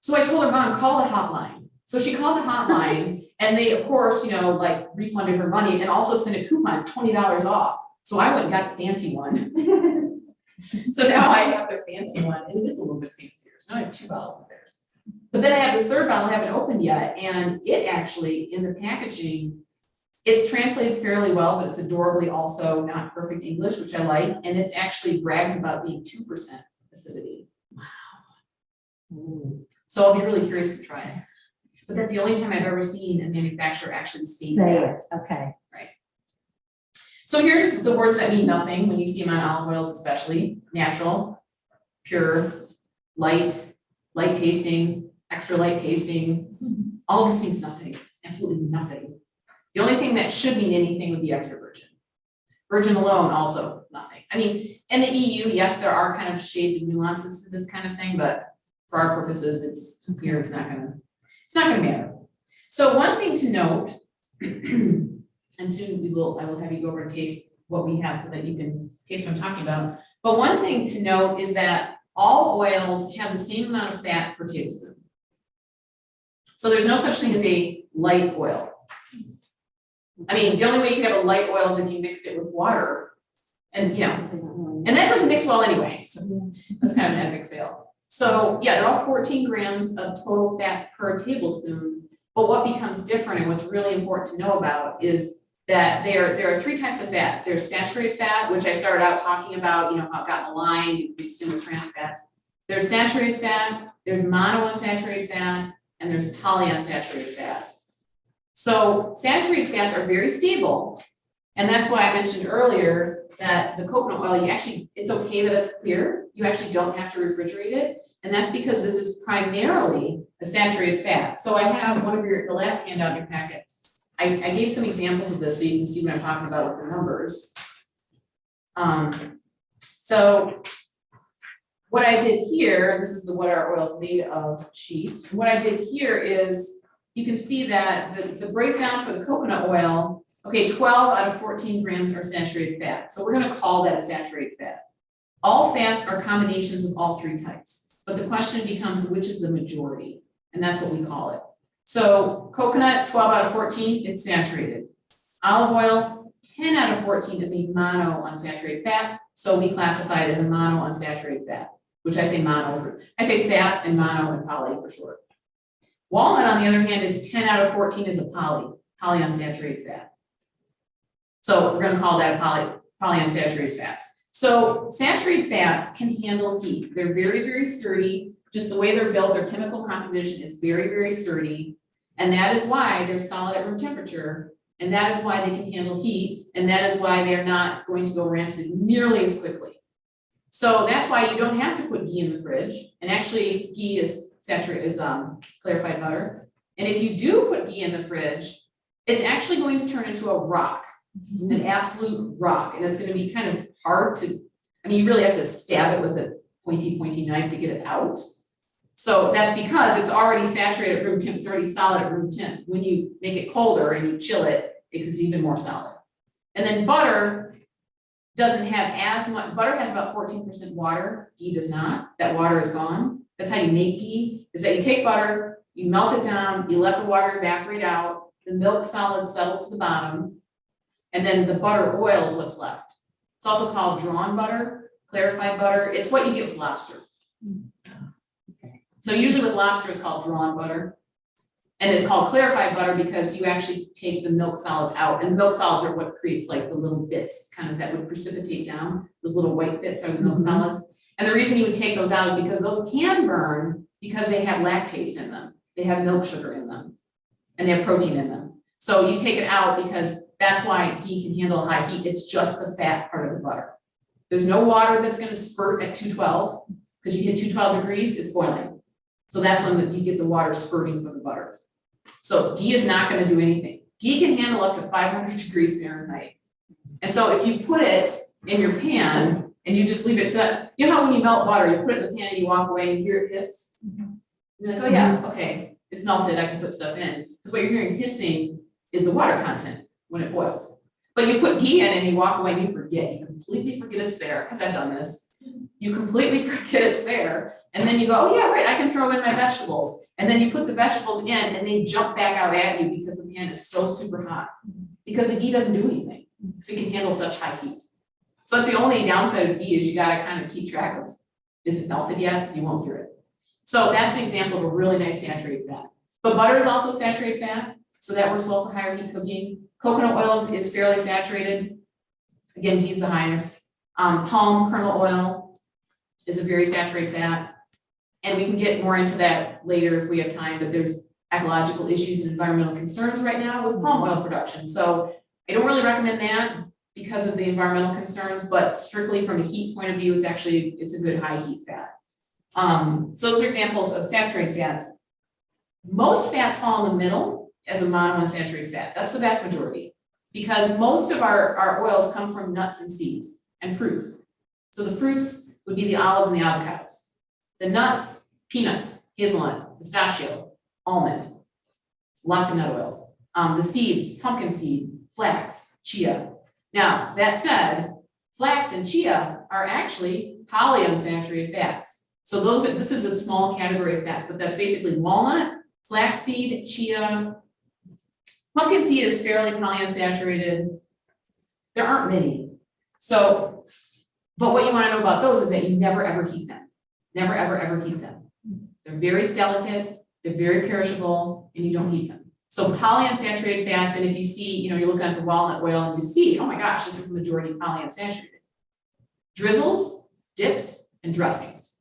So I told her, Mom, call the hotline. So she called the hotline and they, of course, like refunded her money and also sent a coupon, $20 off. So I went and got the fancy one. So now I have their fancy one and it is a little bit fancier. So now I have 2 bottles of theirs. But then I have this 3rd bottle I haven't opened yet. And it actually, in the packaging, it's translated fairly well, but it's adorably also not perfect English, which I like. And it's actually brags about being 2% acidity. Wow. So I'll be really curious to try it. But that's the only time I've ever seen a manufacturer actually state Say that. it, okay. Right. So here's the words that mean nothing when you see them on olive oils, especially natural, pure, light tasting, extra light tasting. All of this means nothing, absolutely nothing. The only thing that should mean anything would be extra virgin. Virgin alone, also nothing. I mean, in the EU, yes, there are kind of shades of nuances to this kind of thing, but for our purposes, it's not gonna matter. So one thing to note, and soon I will have you go over and taste what we have so that you can taste what I'm talking about. But one thing to note is that all oils have the same amount of fat per tablespoon. So there's no such thing as a light oil. I mean, the only way you could have a light oil is if you mixed it with water. And and that doesn't mix well anyway. So that's kind of an epic fail. So yeah, they're all 14 grams of total fat per tablespoon. But what becomes different and what's really important to know about is that there are 3 types of fat. There's saturated fat, which I started out talking about, how it got maligned, mixed in with trans fats. There's saturated fat, there's monounsaturated fat, and there's polyunsaturated fat. So saturated fats are very stable. And that's why I mentioned earlier that the coconut oil, it's okay that it's clear. You actually don't have to refrigerate it. And that's because this is primarily a saturated fat. So I have the last handout in your packet. I gave some examples of this so you can see what I'm talking about with the numbers. So what I did here, this is the what our oil is made of sheet. What I did here is you can see that the breakdown for the coconut oil, okay, 12 out of 14 grams are saturated fat. So we're gonna call that a saturated fat. All fats are combinations of all 3 types, but the question becomes which is the majority, and that's what we call it. So coconut, 12 out of 14, it's saturated. Olive oil, 10 out of 14 is a monounsaturated fat, so we classify it as a monounsaturated fat, which I say sat and mono and poly for short. Walnut, on the other hand, is 10 out of 14 is a polyunsaturated fat. So we're going to call that a polyunsaturated fat. So saturated fats can handle heat. They're very, very sturdy. Just the way they're built, their chemical composition is very, very sturdy. And that is why they're solid at room temperature. And that is why they can handle heat. And that is why they're not going to go rancid nearly as quickly. So that's why you don't have to put ghee in the fridge. And actually, ghee is clarified butter. And if you do put ghee in the fridge, it's actually going to turn into a rock, an absolute rock. And it's going to be kind of hard you really have to stab it with a pointy knife to get it out. So that's because it's already saturated at room temp, it's already solid at room temp. When you make it colder and you chill it, it gets even more solid. And then butter doesn't have as much, butter has about 14% water, ghee does not. That water is gone. That's how you make ghee, is that you take butter, you melt it down, you let the water evaporate out, the milk solids settle to the bottom, and then the butter oil is what's left. It's also called drawn butter, clarified butter. It's what you get with lobster. So usually with lobster it's called drawn butter. And it's called clarified butter because you actually take the milk solids out, and the milk solids are what creates like the little bits kind of that would precipitate down. Those little white bits are the milk solids. And the reason you would take those out is because those can burn because they have lactase in them. They have milk sugar in them and they have protein in them. So you take it out because that's why ghee can handle high heat. It's just the fat part of the butter. There's no water that's going to spurt at 212 because you hit 212 degrees, it's boiling. So that's when you get the water spurting from the butter. So ghee is not going to do anything. Ghee can handle up to 500 degrees Fahrenheit. And so if you put it in your pan and you just leave it set. You know how when you melt water, you put it in the pan and you walk away and you hear it hiss? You're like, oh yeah, okay, it's melted, I can put stuff in. Because what you're hearing hissing is the water content when it boils. But you put ghee in and you walk away and you forget, you completely forget it's there, because I've done this. You completely forget it's there, and then you go, oh yeah, right, I can throw in my vegetables. And then you put the vegetables in and they jump back out at you because the pan is so super hot. Because the ghee doesn't do anything, because it can handle such high heat. So that's the only downside of ghee is you gotta kind of keep track of, is it melted yet? You won't hear it. So that's an example of a really nice saturated fat. But butter is also saturated fat, so that works well for higher heat cooking. Coconut oil is fairly saturated. Again, ghee is the highest. Palm kernel oil is a very saturated fat. And we can get more into that later if we have time, but there's ecological issues and environmental concerns right now with palm oil production. So I don't really recommend that because of the environmental concerns, but strictly from a heat point of view, it's a good high heat fat. So those are examples of saturated fats. Most fats fall in the middle as a monounsaturated fat. That's the vast majority, because most of our oils come from nuts and seeds and fruits. So the fruits would be the olives and the avocados. The nuts, peanuts, hazelnut, pistachio, almond, lots of nut oils. The seeds, pumpkin seed, flax, chia. Now, that said, flax and chia are actually polyunsaturated fats. So this is a small category of fats, but that's basically walnut, flaxseed, chia. Pumpkin seed is fairly polyunsaturated. There aren't many. So, but what you want to know about those is that you never ever heat them. Never ever ever heat them. They're very delicate, they're very perishable, and you don't heat them. So polyunsaturated fats, and if you see, you're looking at the walnut oil and you see, oh my gosh, this is majority polyunsaturated. Drizzles, dips, and dressings.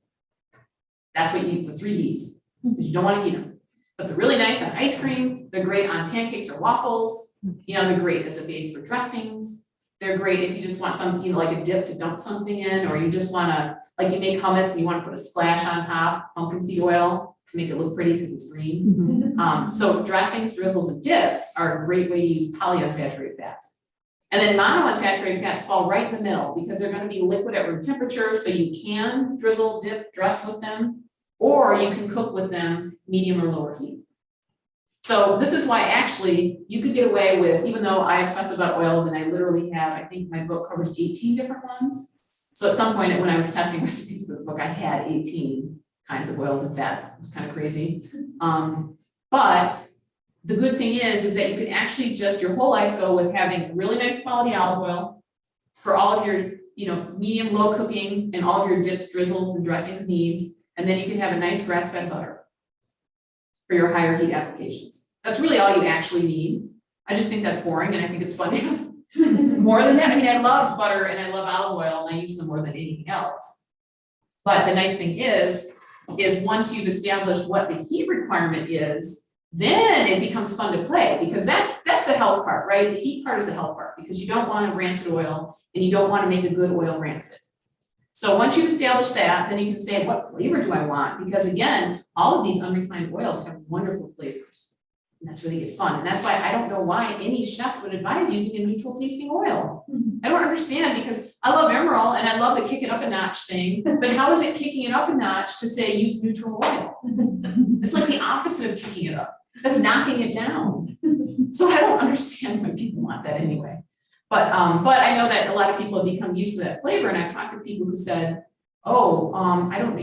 That's what you eat, the 3 Ds, because you don't want to heat them. But they're really nice on ice cream, they're great on pancakes or waffles, they're great as a base for dressings. They're great if you just want some, like a dip to dump something in, or you just want to, like you make hummus and you want to put a splash on top, pumpkin seed oil to make it look pretty because it's green. So dressings, drizzles, and dips are a great way to use polyunsaturated fats. And then monounsaturated fats fall right in the middle because they're going to be liquid at room temperature, so you can drizzle, dip, dress with them, or you can cook with them medium or lower heat. So this is why actually you could get away with, even though I obsess about oils and I literally have, I think my book covers 18 different ones. So at some point when I was testing recipes for the book, I had 18 kinds of oils and fats. It was kind of crazy. But the good thing is that you can actually just your whole life go with having really nice quality olive oil for all of your, medium low cooking and all of your dips, drizzles, and dressings needs. And then you can have a nice grass-fed butter for your higher heat applications. That's really all you actually need. I just think that's boring and I think it's fun to have more than that. I mean, I love butter and I love olive oil and I use them more than anything else. But the nice thing is once you've established what the heat requirement is, then it becomes fun to play because that's the health part, right? The heat part is the health part because you don't want a rancid oil and you don't want to make a good oil rancid. So once you've established that, then you can say, what flavor do I want? Because again, all of these unrefined oils have wonderful flavors. And that's where they get fun. And that's why I don't know why any chefs would advise using a neutral tasting oil. I don't understand because I love Emerald and I love the kick it up a notch thing, but how is it kicking it up a notch to say use neutral oil? It's like the opposite of kicking it up. That's knocking it down. So I don't understand why people want that anyway. But I know that a lot of people have become used to that flavor, and I've talked to people who said, "Oh, I don't,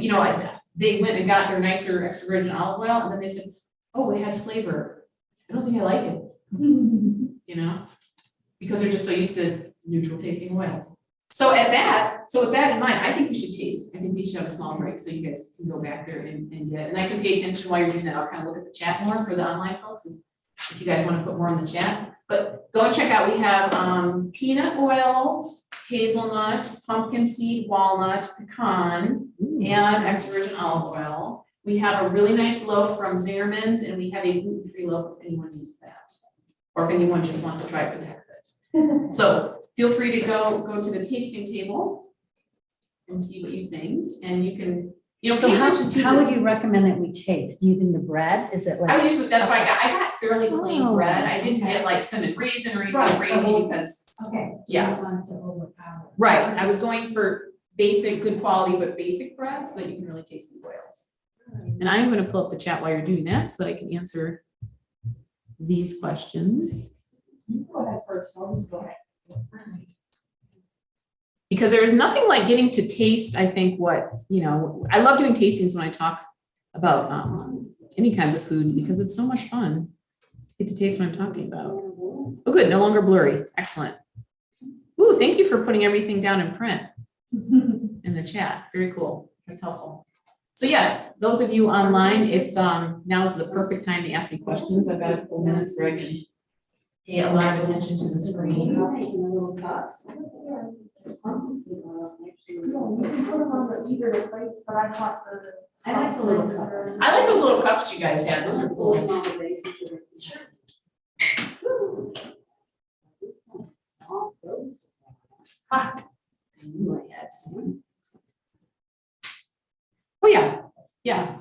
they went and got their nicer extra virgin olive oil, and then they said, oh, it has flavor. I don't think I like it, because they're just so used to neutral tasting oils." So with that in mind, I think we should taste. I think we should have a small break so you guys can go back there and get it. And I can pay attention while you're doing that. I'll kind of look at the chat more for the online folks if you guys want to put more in the chat. But go and check out, we have peanut oil, hazelnut, pumpkin seed, walnut, pecan, and extra virgin olive oil. We have a really nice loaf from Zingerman's, and we have a gluten-free loaf if anyone needs that. Or if anyone just wants to try it for the heck of it. So feel free to go to the tasting table and see what you think. And you can, so how would you recommend that we taste? Using the bread? Is it like? I would use, that's why I got fairly plain bread. I didn't get like cinnamon raisin or anything crazy because, Okay. yeah. You want it to overpower. Right, I was going for basic, good quality, but basic bread so that you can really taste the oils. And I'm going to pull up the chat while you're doing that so that I can answer these questions. You go ahead first, I'll just go ahead. Because there is nothing like getting to taste, I think, what, you know, I love doing tastings when I talk about any kinds of foods because it's so much fun. Get to taste what I'm talking about. Oh, good, no longer blurry. Excellent. Ooh, thank you for putting everything down in print in the chat. Very cool. That's helpful. So yes, those of you online, if now's the perfect time to ask me questions, I've got a couple minutes where I can pay a lot of attention to the screen. I like the little cup. I like those little cups you guys had. Those are cool. Ah, I knew I had some. Oh, yeah, yeah.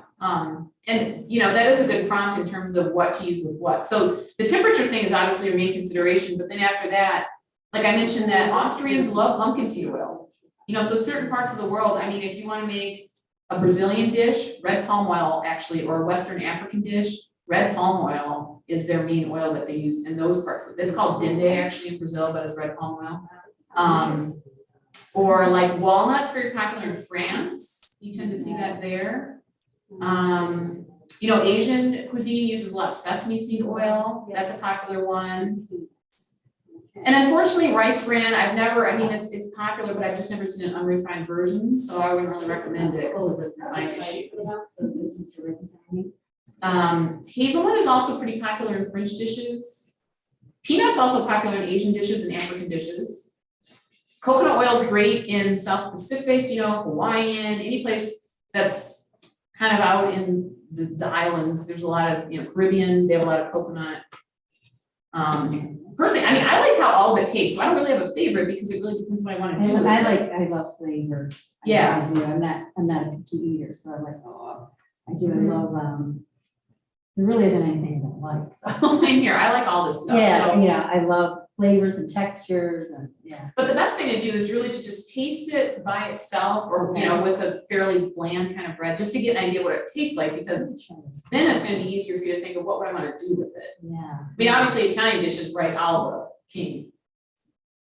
And you know, that is a good prompt in terms of what to use with what. So the temperature thing is obviously a main consideration, but then after that, like I mentioned that Austrians love pumpkin seed oil. You know, so certain parts of the world, I mean, if you want to make a Brazilian dish, red palm oil actually, or a Western African dish, red palm oil is their main oil that they use in those parts. It's called dinde actually in Brazil, but it's red palm oil. Or like walnuts, very popular in France. You tend to see that there. You know, Asian cuisine uses a lot of sesame seed oil. That's a popular one. And unfortunately, rice bran, I've never, I mean, it's popular, but I've just never seen an unrefined version, so I wouldn't really recommend it because of the refined issue. Hazelnut is also pretty popular in French dishes. Peanuts also popular in Asian dishes and African dishes. Coconut oil is great in South Pacific, you know, Hawaiian, any place that's kind of out in the islands. There's a lot of, you know, Caribbean, they have a lot of coconut. Personally, I mean, I like how all of it tastes, so I don't really have a favorite because it really depends what I want to do. I love flavor. Yeah. I do. I'm not a picky eater, so I'm like, oh, I do. I love, there really isn't anything I don't like, so. Same here, I like all this stuff, Yeah, so. yeah, I love flavors and textures and, yeah. But the best thing to do is really to just taste it by itself or, you know, with a fairly bland kind of bread, just to get an idea what it tastes like, because then it's gonna be easier for you to think of what would I wanna do with it. Yeah. I mean, obviously Italian dishes, right, olive oil, king.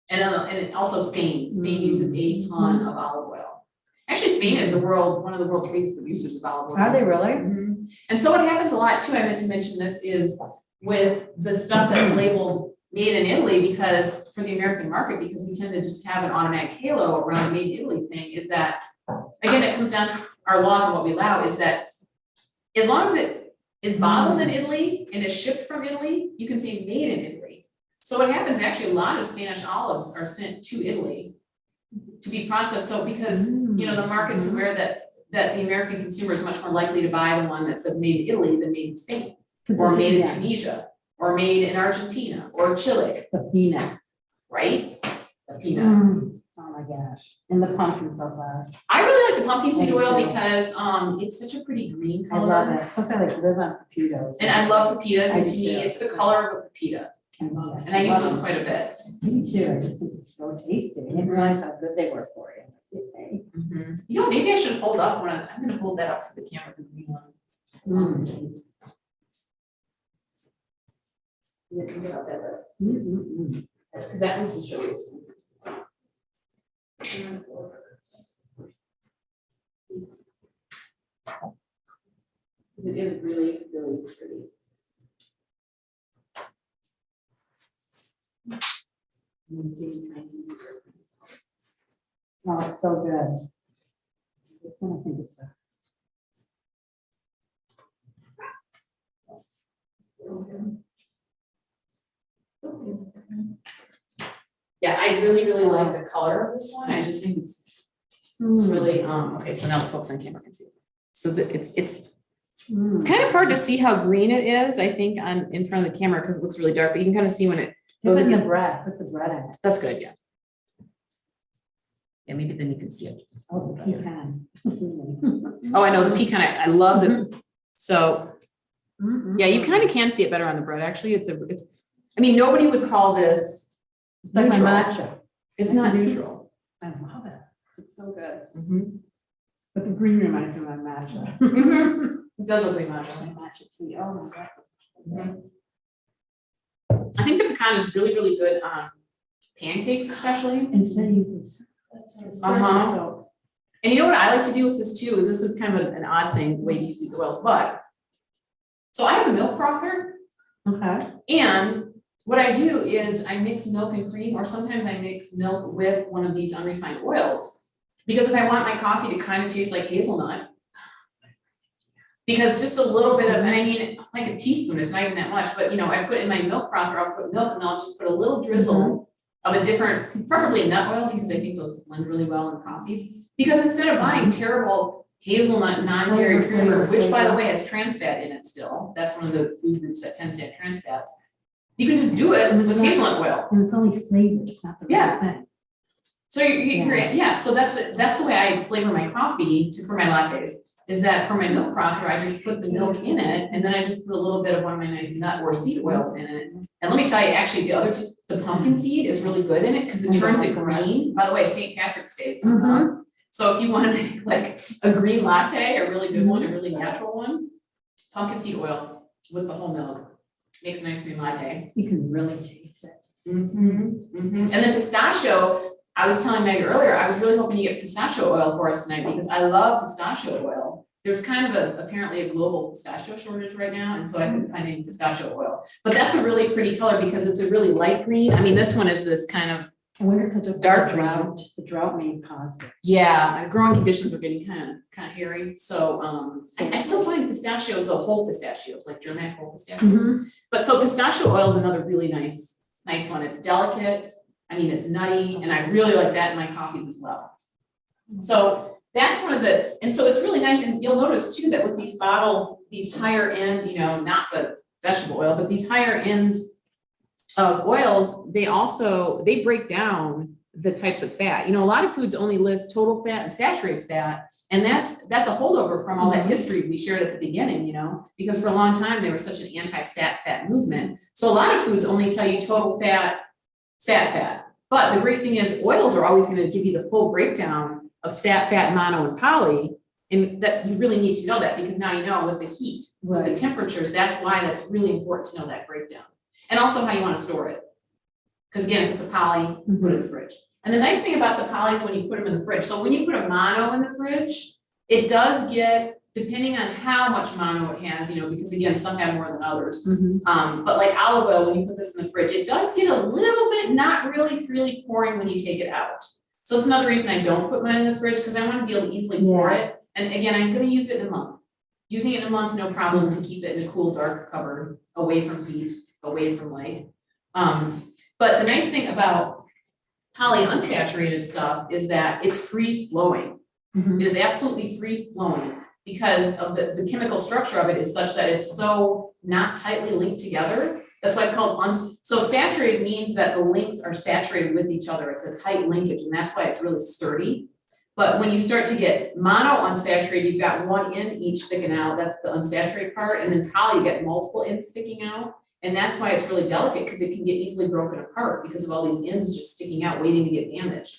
And also Spain uses a ton of olive oil. Actually, Spain is one of the world's biggest producers of olive oil. Are they really? Mhm. And so what happens a lot too, I meant to mention this, is with the stuff that's labeled made in Italy, because for the American market, because we tend to just have an automatic halo around the made in Italy thing, is that, again, it comes down to our laws and what we allow, is that as long as it is bottled in Italy and is shipped from Italy, you can say made in Italy. So what happens, actually, a lot of Spanish olives are sent to Italy to be processed. So because, you know, the market's aware that the American consumer is much more likely to buy the one that says made in Italy than made in Spain, or made in Tunisia, or made in Argentina, or Chile. The peanut. Right? The peanut. Oh my gosh. And the pumpkin so far. I really like the pumpkin seed Me oil too. because it's such a pretty green I color. love it. Plus I like to live on pepitos. And I love pepitas, I and do to me, too. it's the color of a pepita. I love it. And I use those quite a bit. Me too. I just think it's so tasty. I didn't realize how good they were for you. Okay. You know, maybe I should hold up I'm gonna hold that up for the camera, the green one. Yeah, get up there, because that one's the showiest one. Because it is really, really pretty. Oh, it's so good. This one I think is the. Yeah, I really, really like the color of this one. I just think it's really, okay, so now the folks on camera can see. So it's kind of hard to see how green it is, I think, in front of the camera because it looks really dark, but you can kind of see when it goes Put in in. the bread, put the bread in it. That's good, yeah. Yeah, maybe then you can see it. Oh, the pecan. Oh, I know the pecan, I love the, so, yeah, you kind of can see it better on the bread, actually. I mean, nobody would call this It's like my neutral. matcha. It's not neutral. I love it. It's So good. Mhm. But the green reminds me of my matcha. Mhm. It does look like matcha. My matcha tea, oh my God. I think the pecan is really, really good on pancakes especially. Instead of using Uh-huh. so. And you know what I like to do with this too, is this is kind of an odd thing, way to use these oils, but. So I have a milk frother, Okay. and what I do is I mix milk and cream, or sometimes I mix milk with one of these unrefined oils. Because if I want my coffee to kind of taste like hazelnut. Because just a little bit of, and I mean, like a teaspoon, it's not even that much, but you know, I put in my milk frother, I'll put milk and then I'll just put a little drizzle of a different, preferably nut oil, because I think those blend really well in coffees. Because instead of buying terrible hazelnut non-dairy creamer, which by the way has trans fat in it still, that's one of the food groups that tends to have trans fats. You can just do it with hazelnut oil. And it's only flavored, it's not the Yeah. real thing. So yeah, so that's the way I flavor my coffee for my lattes, is that for my milk frother, I just put the milk in it, and then I just put a little bit of one of my nice nut or seed oils in it. And let me tell you, actually, the other two, the pumpkin seed is really good in it, because it turns it green. By the way, St. Patrick's Day is coming up. So if you want to make like a green latte, a really good one, a really natural one, pumpkin seed oil with the whole milk makes a nice green latte. You can really taste it. And then pistachio, I was telling Meg earlier, I was really hoping to get pistachio oil for us tonight, because I love pistachio oil. There's kind of apparently a global pistachio shortage right now, and so I couldn't find any pistachio oil. But that's a really pretty color, because it's a really light green. I mean, this one is this kind of, I wonder because of Dark the drought may have caused it. yeah, growing conditions are getting kind of hairy. So I still find pistachios, the whole pistachios, like German whole pistachios. But so pistachio oil is another really nice one. It's delicate. I mean, it's nutty, and I really like that in my coffees as well. So that's one of the, and so it's really nice, and you'll notice too that with these bottles, these higher end, you know, not the vegetable oil, but these higher ends of oils, they break down the types of fat. You know, a lot of foods only list total fat and saturated fat, and that's a holdover from all that history we shared at the beginning, you know, because for a long time there was such an anti-sat fat movement. So a lot of foods only tell you total fat, sat fat. But the great thing is oils are always going to give you the full breakdown of sat, fat, mono, and poly. And that you really need to know that, because now you know with the heat, with the temperatures, that's why that's really important to know that breakdown. And also how you want to store it. Because again, if it's a poly, put it in the fridge. And the nice thing about the polys when you put them in the fridge, so when you put a mono in the fridge, it does get, depending on how much mono it has, you know, because again, some have more than others. But like olive oil, when you put this in the fridge, it does get a little bit not really freely pouring when you take it out. So it's another reason I don't put mine in the fridge, because I want to be able to easily pour it. And again, I'm going to use it in a month. Using it in a month, no problem, to keep it in a cool, dark cupboard, away from heat, away from light. But the nice thing about polyunsaturated stuff is that it's free flowing. It is absolutely free flowing, because of the chemical structure of it is such that it's so not tightly linked together. That's why it's called so saturated means that the links are saturated with each other. It's a tight linkage, and that's why it's really sturdy. But when you start to get mono unsaturated, you've got one end each sticking out. That's the unsaturated part. And then poly, you get multiple ends sticking out. And that's why it's really delicate, because it can get easily broken apart because of all these ends just sticking out, waiting to get damaged.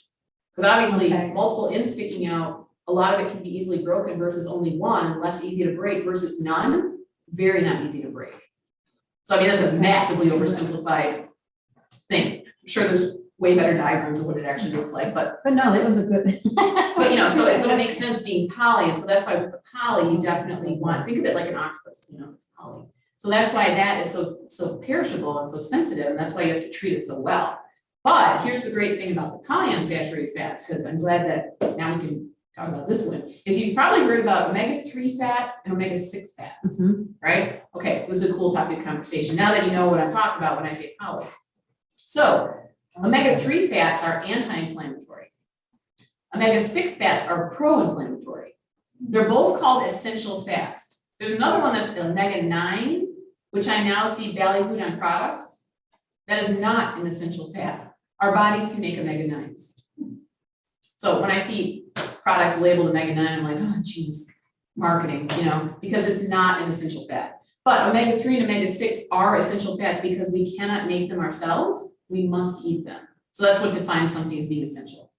Because obviously multiple ends sticking out, a lot of it can be easily broken, versus only one, less easy to break, versus none, very not easy to break. So I mean, that's a massively oversimplified thing. I'm sure there's way better diagrams of what it actually looks like, but no, it was a good. but you know, so it makes sense being poly, and so that's why with the poly, you definitely want, think of it like an octopus, you know, it's poly. So that's why that is so perishable and so sensitive, and that's why you have to treat it so well. But here's the great thing about the polyunsaturated fats, because I'm glad that now we can talk about this one, is you've probably heard about omega-3 fats and omega-6 fats, right? Okay, this is a cool topic of conversation, now that you know what I'm talking about when I say poly. So omega-3 fats are anti-inflammatory. Omega-6 fats are pro-inflammatory. They're both called essential fats. There's another one that's omega-9, which I now see ballyhooed on products. That is not an essential fat. Our bodies can make omega-9s. So when I see products labeled omega-9, I'm like, oh geez, marketing, you know, because it's not an essential fat. But omega-3 and omega-6 are essential fats because we cannot make them ourselves. We must eat them. So that's what defines something as being essential.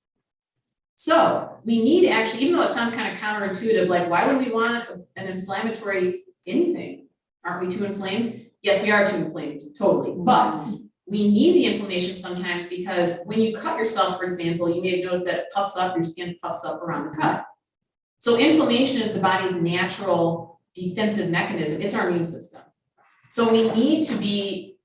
So we need actually, even though it sounds kind of counterintuitive, like why would we want an inflammatory anything? Aren't we too inflamed? Yes, we are too inflamed, totally. But we need the inflammation sometimes because when you cut yourself, for example, you may have noticed that it puffs up, your skin puffs up around the cut. So inflammation is the body's natural defensive mechanism. It's our immune system. So we need to be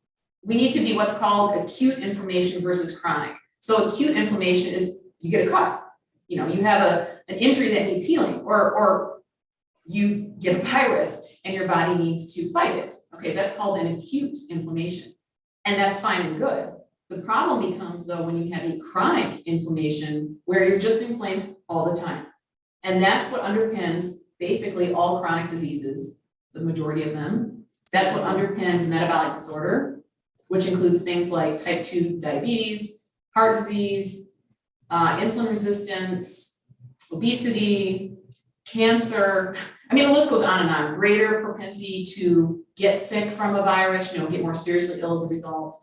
what's called acute inflammation versus chronic. So acute inflammation is you get a cut. You know, you have an injury that needs healing, or you get a virus and your body needs to fight it. Okay, that's called an acute inflammation. And that's fine and good. The problem becomes though when you have a chronic inflammation where you're just inflamed all the time. And that's what underpins basically all chronic diseases, the majority of them. That's what underpins metabolic disorder, which includes things like type 2 diabetes, heart disease, insulin resistance, obesity, cancer. I mean, the list goes on and on. Greater propensity to get sick from a virus, get more seriously ill as a result.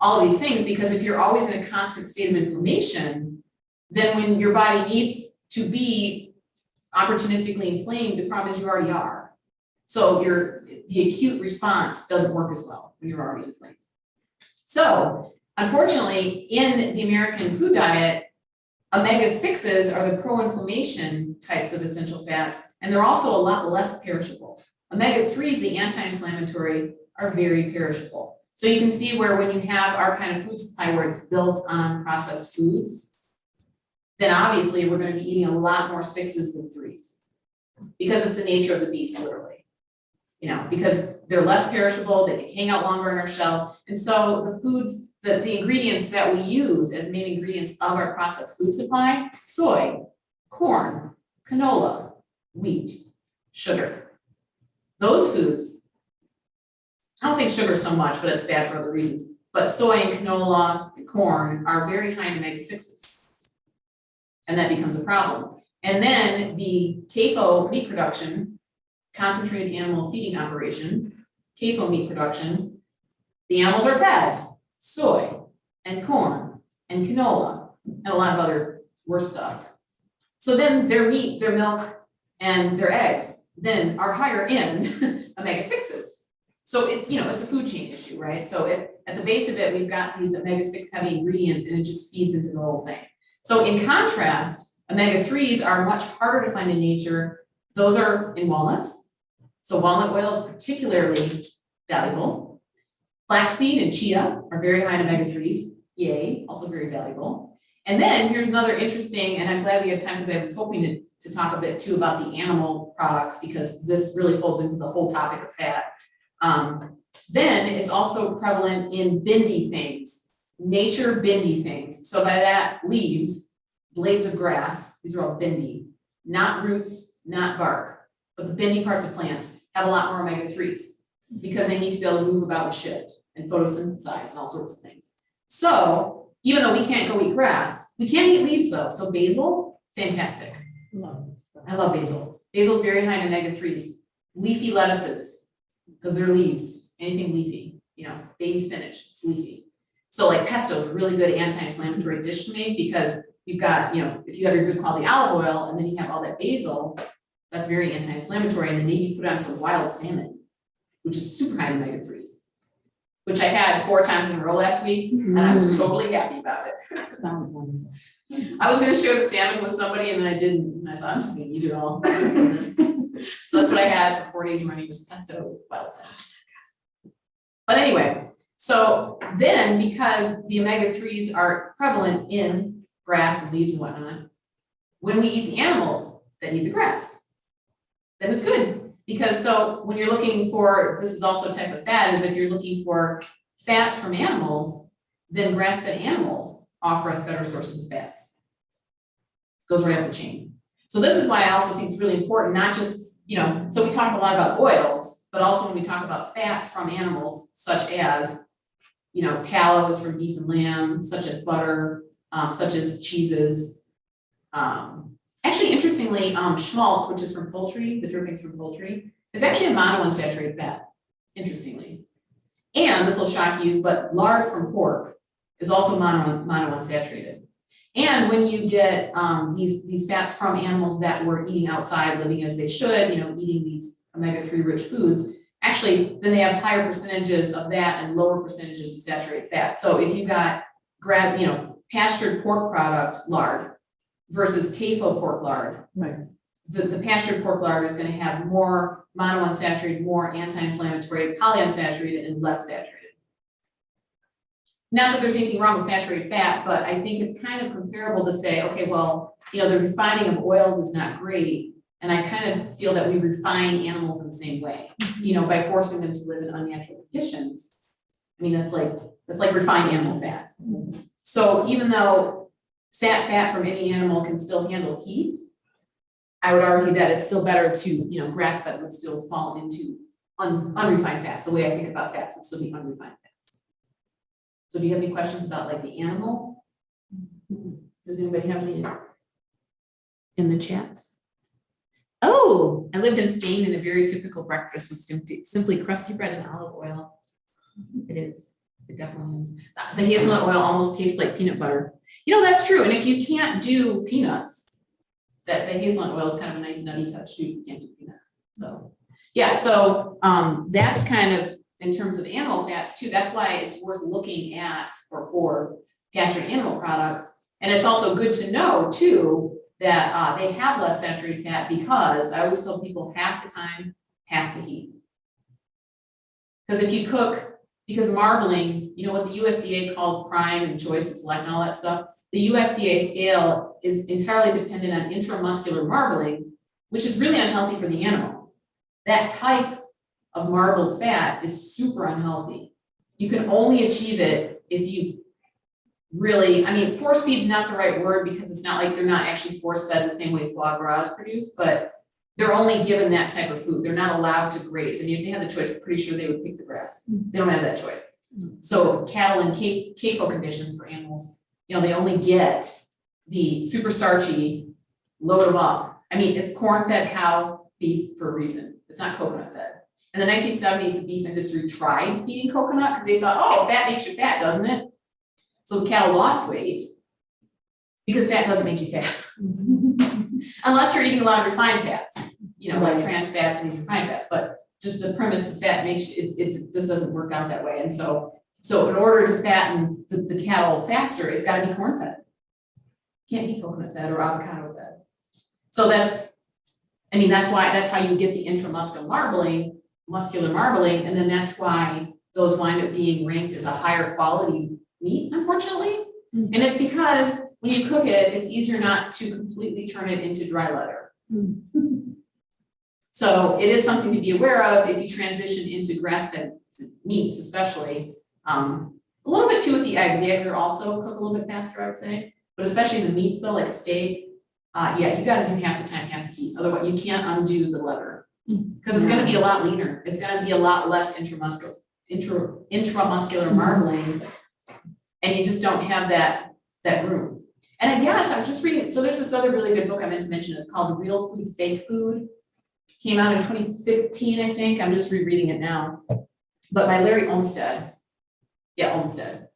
All of these things, because if you're always in a constant state of inflammation, then when your body needs to be opportunistically inflamed, the problem is you already are. So the acute response doesn't work as well when you're already inflamed. So unfortunately, in the American food diet, omega-6s are the pro-inflammation types of essential fats, and they're also a lot less perishable. Omega-3s, the anti-inflammatory, are very perishable. So you can see where when you have our kind of food supply where it's built on processed foods, then obviously we're going to be eating a lot more 6s than 3s because it's the nature of the beast, literally. Because they're less perishable, they can hang out longer on our shelves. And so the foods, the ingredients that we use as main ingredients of our processed food supply, soy, corn, canola, wheat, sugar. Those foods, I don't think sugar so much, but it's bad for other reasons. But soy and canola and corn are very high in omega-6s. And that becomes a problem. And then the CAFO meat production, concentrated animal feeding operation, CAFO meat production, the animals are fed soy and corn and canola and a lot of other worse stuff. So then their meat, their milk, and their eggs then are higher in omega-6s. So it's, it's a food chain issue, right? So at the base of it, we've got these omega-6 heavy ingredients and it just feeds into the whole thing. So in contrast, omega-3s are much harder to find in nature. Those are in walnuts. So walnut oil is particularly valuable. Flaxseed and chia are very high in omega-3s. Yay, also very valuable. And then here's another interesting, and I'm glad we have time because I was hoping to talk a bit too about the animal products because this really folds into the whole topic of fat. Then it's also prevalent in bendy things, nature bendy things. So by that, leaves, blades of grass, these are all bendy, not roots, not bark, but the bendy parts of plants have a lot more omega-3s because they need to be able to move about and shift and photosynthesize and all sorts of things. So even though we can't go eat grass, we can eat leaves though. So basil, fantastic. I love basil. Basil's very high in omega-3s. Leafy lettuces, because they're leaves, anything leafy, baby spinach, it's leafy. So like pesto is a really good anti-inflammatory dish to make because you've got, if you have your good quality olive oil and then you have all that basil, that's very anti-inflammatory. And then maybe put on some wild salmon, which is super high in omega-3s, which I had 4 times in a row last week, and I was totally happy about it. Sounds wonderful. I was going to share the salmon with somebody, and then I didn't, and I thought I'm just going to eat it all. So that's what I had for 4 days running was pesto wild salmon. But anyway, so then because the omega-3s are prevalent in grass and leaves and whatnot, when we eat the animals that eat the grass, then it's good. Because so when you're looking for, this is also a type of fat, is if you're looking for fats from animals, then grass-fed animals offer us better sources of fats. Goes right up the chain. So this is why I also think it's really important, not just, so we talk a lot about oils, but also when we talk about fats from animals, such as, tallow is from beef and lamb, such as butter, such as cheeses. Actually, interestingly, schmaltz, which is from poultry, the drippings from poultry, is actually a monounsaturated fat, interestingly. And this will shock you, but lard from pork is also monounsaturated. And when you get these fats from animals that were eating outside, living as they should, eating these omega-3 rich foods, actually, then they have higher percentages of that and lower percentages of saturated fat. So if you got pastured pork product lard versus CAFO pork lard, Right. the pastured pork lard is going to have more monounsaturated, more anti-inflammatory, polyunsaturated, and less saturated. Not that there's anything wrong with saturated fat, but I think it's kind of comparable to say, okay, well, the refining of oils is not great. And I kind of feel that we refine animals in the same way, by forcing them to live in unnatural conditions. I mean, that's like refined animal fats. So even though fat from any animal can still handle heat, I would argue that it's still better to, grass-fed would still fall into unrefined fats. The way I think about fats would still be unrefined fats. So do you have any questions about like the animal? Does anybody have any in the chats? Oh, I lived in Spain and a very typical breakfast was simply crusty bread and olive oil. It is. It definitely is. The hazelnut oil almost tastes like peanut butter. That's true. And if you can't do peanuts, that the hazelnut oil is kind of a nice nutty touch too if you can't do peanuts. So yeah, so that's kind of in terms of animal fats too. That's why it's worth looking at or for pastured animal products. And it's also good to know too that they have less saturated fat because I always tell people half the time, half the heat. Because if you cook, because marbling, what the USDA calls prime and choice and select and all that stuff, the USDA scale is entirely dependent on intramuscular marbling, which is really unhealthy for the animal. That type of marbled fat is super unhealthy. You can only achieve it if you really, force feed is not the right word because it's not like they're not actually force fed the same way foie gras is produced, but they're only given that type of food. They're not allowed to graze. If they had the choice, I'm pretty sure they would pick the grass. They don't have that choice. So cattle in CAFO conditions for animals, they only get the super starchy, load them up. It's corn-fed cow beef for a reason. It's not coconut-fed. In the 1970s, the beef industry tried feeding coconut because they thought, oh, fat makes you fat, doesn't it? So the cattle lost weight because fat doesn't make you fat. Unless you're eating a lot of refined fats, like trans fats and these refined fats, but just the premise of fat makes it just doesn't work out that way. And so in order to fatten the cattle faster, it's got to be corn fed. Can't be coconut fed or avocado fed. So that's how you get the intramuscular marbling, and then that's why those wind up being ranked as a higher quality meat, unfortunately. And it's because when you cook it, it's easier not to completely turn it into dry leather. So it is something to be aware of if you transition into grass-fed meats, especially. A little bit too with the eggs. The eggs are also cook a little bit faster, I would say. But especially the meats though, like a steak, you gotta do half the time, half the heat. Otherwise, you can't undo the leather. Because it's gonna be a lot leaner. It's gonna be a lot less intramuscular marbling. And you just don't have that room. And I guess I was just reading, so there's this other really good book I meant to mention. It's called Real Food, Fake Food. Came out in 2015, I think. I'm just rereading it now. But by Larry Olmsted. Yeah, Olmsted.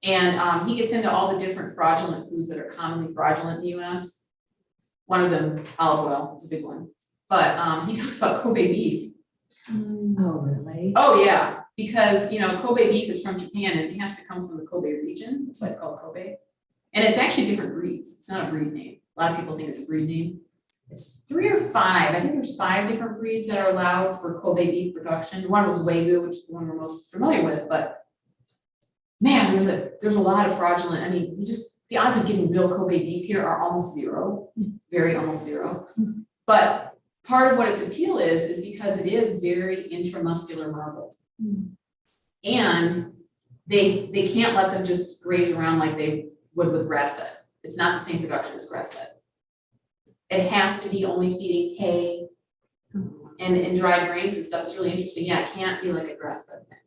And he gets into all the different fraudulent foods that are commonly fraudulent in the US. One of them, olive oil, is a big one. But he talks about Kobe beef. Oh, really? Oh, yeah. Because, Kobe beef is from Japan and it has to come from the Kobe region. That's why it's called Kobe. And it's actually different breeds. It's not a breed name. A lot of people think it's a breed name. It's 3 or 5. I think there's 5 different breeds that are allowed for Kobe beef production. One was Wagyu, which is the one we're most familiar with. But man, there's a lot of fraudulent. The odds of getting real Kobe beef here are almost zero, almost zero. But part of what its appeal is because it is very intramuscular marbled. And they can't let them just graze around like they would with grass-fed. It's not the same production as grass-fed. It has to be only feeding hay and dried grains and stuff. It's really interesting. Yeah, it can't be like a grass-fed thing.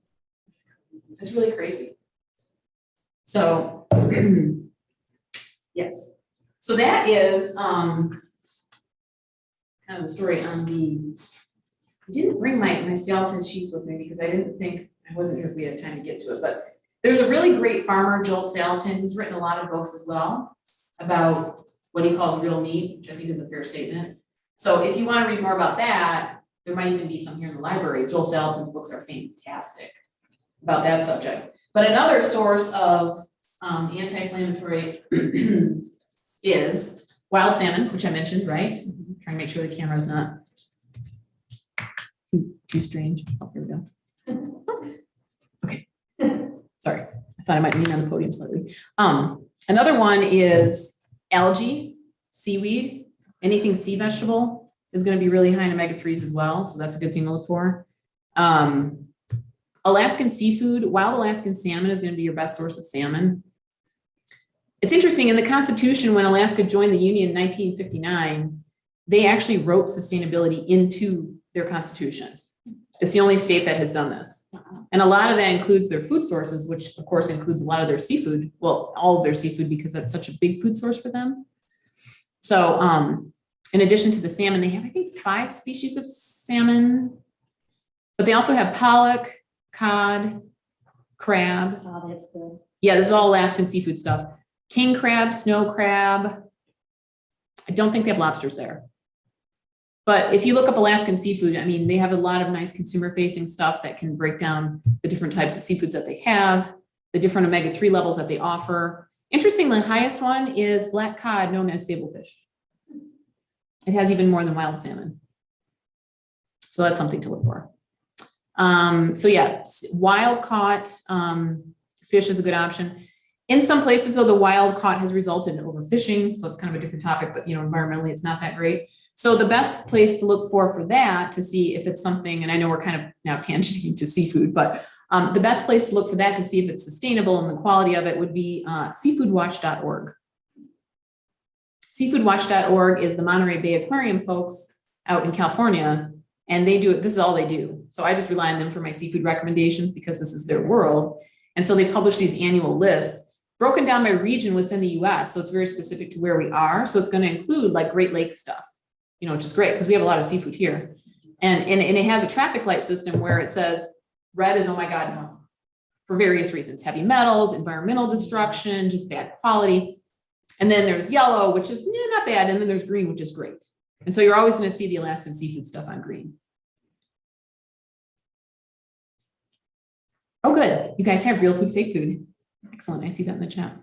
It's really crazy. So, yes. So that is kind of the story on I didn't bring my skeleton sheets with me because I wasn't sure if we had time to get to it, but there's a really great farmer, Joel Salatin, who's written a lot of books as well. about what he calls real meat, which I think is a fair statement. So if you want to read more about that, there might even be some here in the library. Joel Salatin's books are fantastic about that subject. But another source of anti-inflammatory is wild salmon, which I mentioned, right? Trying to make sure the camera's not too strange. Oh, here we go. Okay. Sorry, I thought I might lean on the podium slightly. Another one is algae, seaweed, anything sea vegetable is going to be really high in omega-3s as well. So that's a good thing to look for. Alaskan seafood, wild Alaskan salmon is going to be your best source of salmon. It's interesting, in the Constitution, when Alaska joined the Union in 1959, they actually wrote sustainability into their Constitution. It's the only state that has done this. And a lot of that includes their food sources, which of course includes a lot of their seafood, well, all of their seafood, because that's such a big food source for them. So in addition to the salmon, they have, I think, 5 species of salmon, but they also have pollock, cod, crab. Oh, that's good. Yeah, this is all Alaskan seafood stuff. King crab, snow crab. I don't think they have lobsters there. But if you look up Alaskan seafood, I mean, they have a lot of nice consumer-facing stuff that can break down the different types of seafoods that they have, the different omega-3 levels that they offer. Interestingly, the highest one is black cod, known as sablefish. It has even more than wild salmon. So that's something to look for. So yeah, wild caught fish is a good option. In some places, though, the wild caught has resulted in overfishing, so it's kind of a different topic, but environmentally, it's not that great. So the best place to look for that, to see if it's something, and I know we're kind of now tangenting to seafood, but the best place to look for that to see if it's sustainable and the quality of it would be seafoodwatch.org. Seafoodwatch.org is the Monterey Bay Aquarium folks out in California, and they do it. This is all they do. So I just rely on them for my seafood recommendations because this is their world. And so they publish these annual lists broken down by region within the US. So it's very specific to where we are. So it's going to include like Great Lakes stuff, which is great because we have a lot of seafood here. And it has a traffic light system where it says red is, oh my God, no, for various reasons, heavy metals, environmental destruction, just bad quality. And then there's yellow, which is not bad. And then there's green, which is great. And so you're always going to see the Alaskan seafood stuff on green. Oh, good. You guys have real food, fake food. Excellent. I see that in the chat.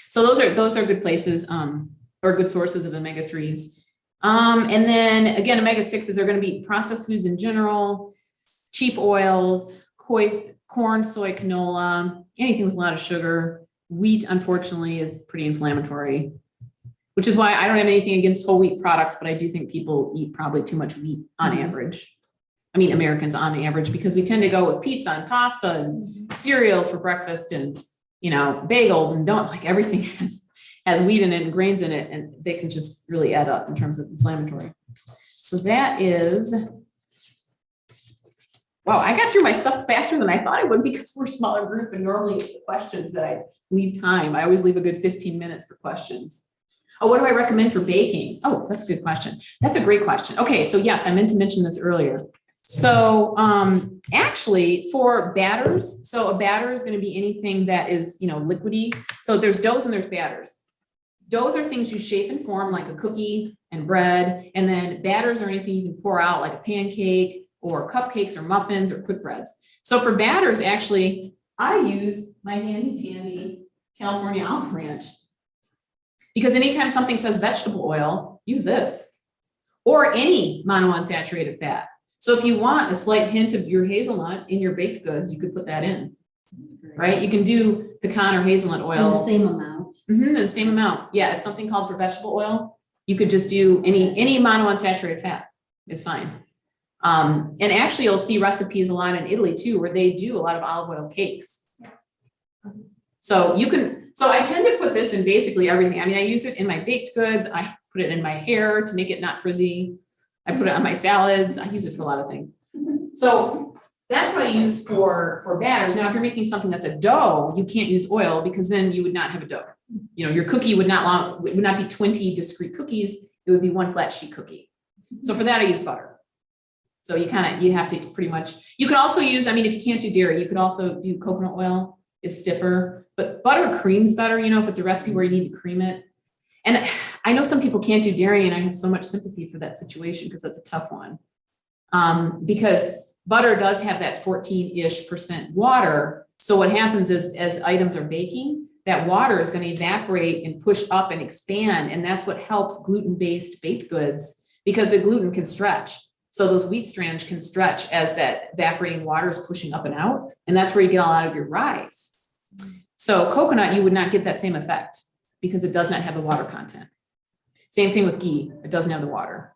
So those are good places or good sources of omega-3s. And then again, omega-6s are going to be processed foods in general, cheap oils, corn, soy, canola, anything with a lot of sugar. Wheat, unfortunately, is pretty inflammatory, which is why I don't have anything against whole wheat products, but I do think people eat probably too much wheat on average. I mean, Americans on average, because we tend to go with pizza and pasta and cereals for breakfast and, bagels and donuts, like everything has wheat in it and grains in it, and they can just really add up in terms of inflammatory. So that is, wow, I got through my stuff faster than I thought I would because we're a smaller group and normally it's the questions that I leave time. I always leave a good 15 minutes for questions. Oh, what do I recommend for baking? Oh, that's a good question. That's a great question. Okay, so yes, I meant to mention this earlier. So actually for batters, so a batter is going to be anything that is, liquidy. So there's doughs and there's batters. Doughs are things you shape and form like a cookie and bread. And then batters are anything you can pour out like a pancake or cupcakes or muffins or quick breads. So for batters, actually, I use my handy dandy California Olive Ranch. Because anytime something says vegetable oil, use this. Or any monounsaturated fat. So if you want a slight hint of your hazelnut in your baked goods, you could put that in, right? You can do pecan or hazelnut oil. In the same amount. The same amount. Yeah, if something called for vegetable oil, you could just do any monounsaturated fat. It's fine. And actually you'll see recipes a lot in Italy too, where they do a lot of olive oil cakes. So I tend to put this in basically everything. I mean, I use it in my baked goods. I put it in my hair to make it not frizzy. I put it on my salads. I use it for a lot of things. So that's what I use for batters. Now, if you're making something that's a dough, you can't use oil because then you would not have a dough. Your cookie would not be 20 discrete cookies. It would be one flat sheet cookie. So for that, I use butter. So you have to pretty much, you could also use, if you can't do dairy, you could also do coconut oil is stiffer, but butter creams better, you know, if it's a recipe where you need to cream it. And I know some people can't do dairy, and I have so much sympathy for that situation because that's a tough one. Because butter does have that 14-ish% water. So what happens is as items are baking, that water is going to evaporate and push up and expand. And that's what helps gluten-based baked goods, because the gluten can stretch. So those wheat strands can stretch as that evaporating water is pushing up and out. And that's where you get a lot of your rise. So coconut, you would not get that same effect because it does not have the water content. Same thing with ghee. It doesn't have the water.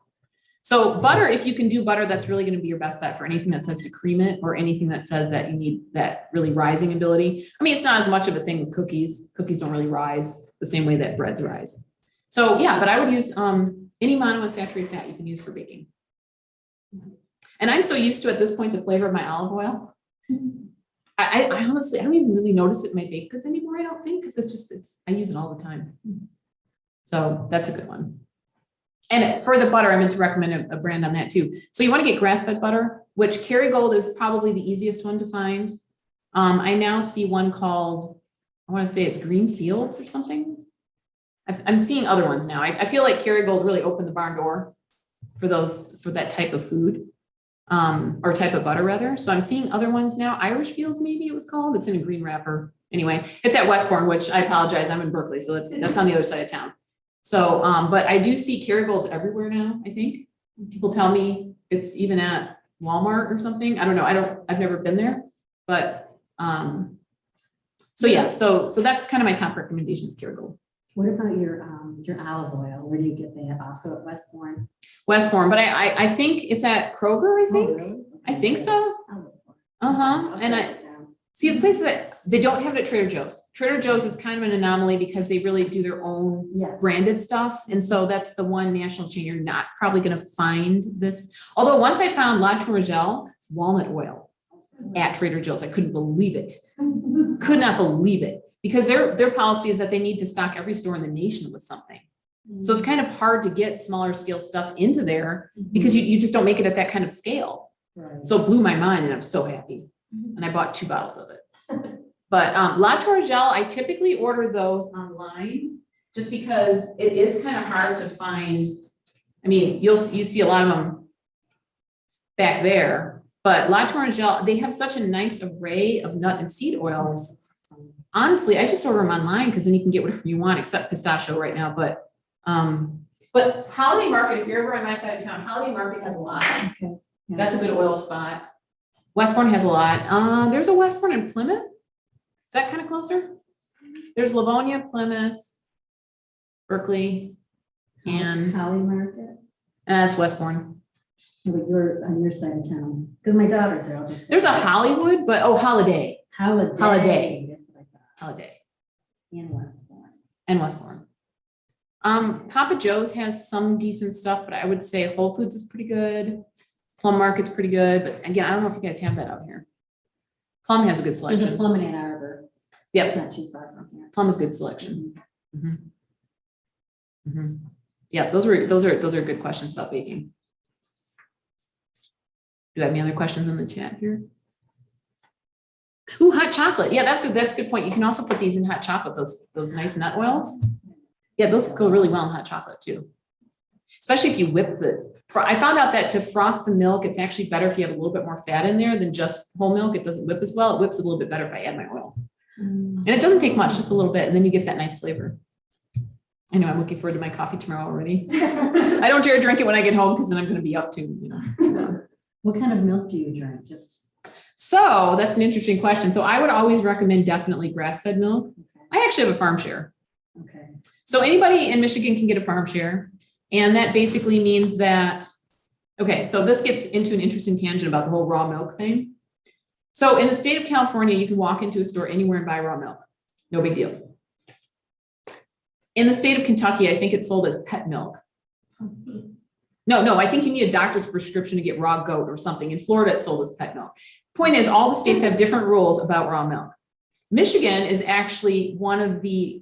So butter, if you can do butter, that's really going to be your best bet for anything that says to cream it or anything that says that you need that really rising ability. I mean, it's not as much of a thing with cookies. Cookies don't really rise the same way that breads rise. So yeah, but I would use any monounsaturated fat you can use for baking. And I'm so used to at this point the flavor of my olive oil. I honestly, I don't even really notice it in my baked goods anymore, I don't think, because I use it all the time. So that's a good one. And for the butter, I meant to recommend a brand on that too. So you want to get grass-fed butter, which Kerrygold is probably the easiest one to find. I now see one called, I want to say it's Green Fields or something. I'm seeing other ones now. I feel like Kerrygold really opened the barn door for that type of food, or type of butter rather. So I'm seeing other ones now. Irish Fields, maybe it was called. It's in a green wrapper. Anyway, it's at Westbourne, which I apologize. I'm in Berkeley, so that's on the other side of town. So, but I do see Kerrygolds everywhere now, I think. People tell me it's even at Walmart or something. I don't know. I've never been there, but, so yeah, so that's kind of my top recommendations, Kerrygold. What about your olive oil? Where do you get that? Also at Westbourne? Westbourne, but I think it's at Kroger, I think. Oh, really? I think so. And I see the places that they don't have it at Trader Joe's. Trader Joe's is kind of an anomaly because they really do their own branded stuff. And so that's the one national chain you're not probably going to find this. Although once I found La Tourgelle walnut oil at Trader Joe's, I couldn't believe it. Could not believe it, because their policy is that they need to stock every store in the nation with something. So it's kind of hard to get smaller scale stuff into there because you just don't make it at that kind of scale. Right. So it blew my mind, and I'm so happy. And I bought 2 bottles of it. But La Tourgelle, I typically order those online just because it is kind of hard to find. I mean, you see a lot of them back there, but La Tourgelle, they have such a nice array of nut and seed oils. Honestly, I just order them online because then you can get whatever you want, except pistachio right now. But Holiday Market, if you're ever on my side of town, Holiday Market has a lot. Okay. Yeah. That's a good oil spot. Westbourne has a lot. There's a Westbourne in Plymouth. Is that kind of closer? There's Livonia, Plymouth, Berkeley, and Holly Market. that's Westbourne. But you're on your side of town. Because my daughter's there. There's a Hollywood, but Holiday. Holiday. That's what I thought. Holiday. And Westbourne. And Westbourne. Papa Joe's has some decent stuff, but I would say Whole Foods is pretty good. Plum Market's pretty good, but again, I don't know if you guys have that out here. Plum has a good There's a selection. Plum in Ann Arbor. Yep, It's not too far from here. Plum is good selection. Yeah, those are good questions about baking. Do you have any other questions in the chat here? Ooh, hot chocolate. Yeah, that's a good point. You can also put these in hot chocolate, those nice nut oils. Yeah, those go really well in hot chocolate too. Especially if you whip I found out that to froth the milk, it's actually better if you have a little bit more fat in there than just whole milk. It doesn't whip as well. It whips a little bit better if I add my oil. And it doesn't take much, just a little bit, and then you get that nice flavor. I know I'm looking forward to my coffee tomorrow already. I don't dare drink it when I get home because then I'm going to be up too long. What kind of milk do you drink? So that's an interesting question. So I would always recommend definitely grass-fed milk. Okay. I actually have a farm share. Okay. So anybody in Michigan can get a farm share. And that basically means that, okay, so this gets into an interesting tangent about the whole raw milk thing. So in the state of California, you can walk into a store anywhere and buy raw milk. No big deal. In the state of Kentucky, I think it's sold as pet milk. No, I think you need a doctor's prescription to get raw goat or something. In Florida, it's sold as pet milk. Point is, all the states have different rules about raw milk. Michigan is actually one of the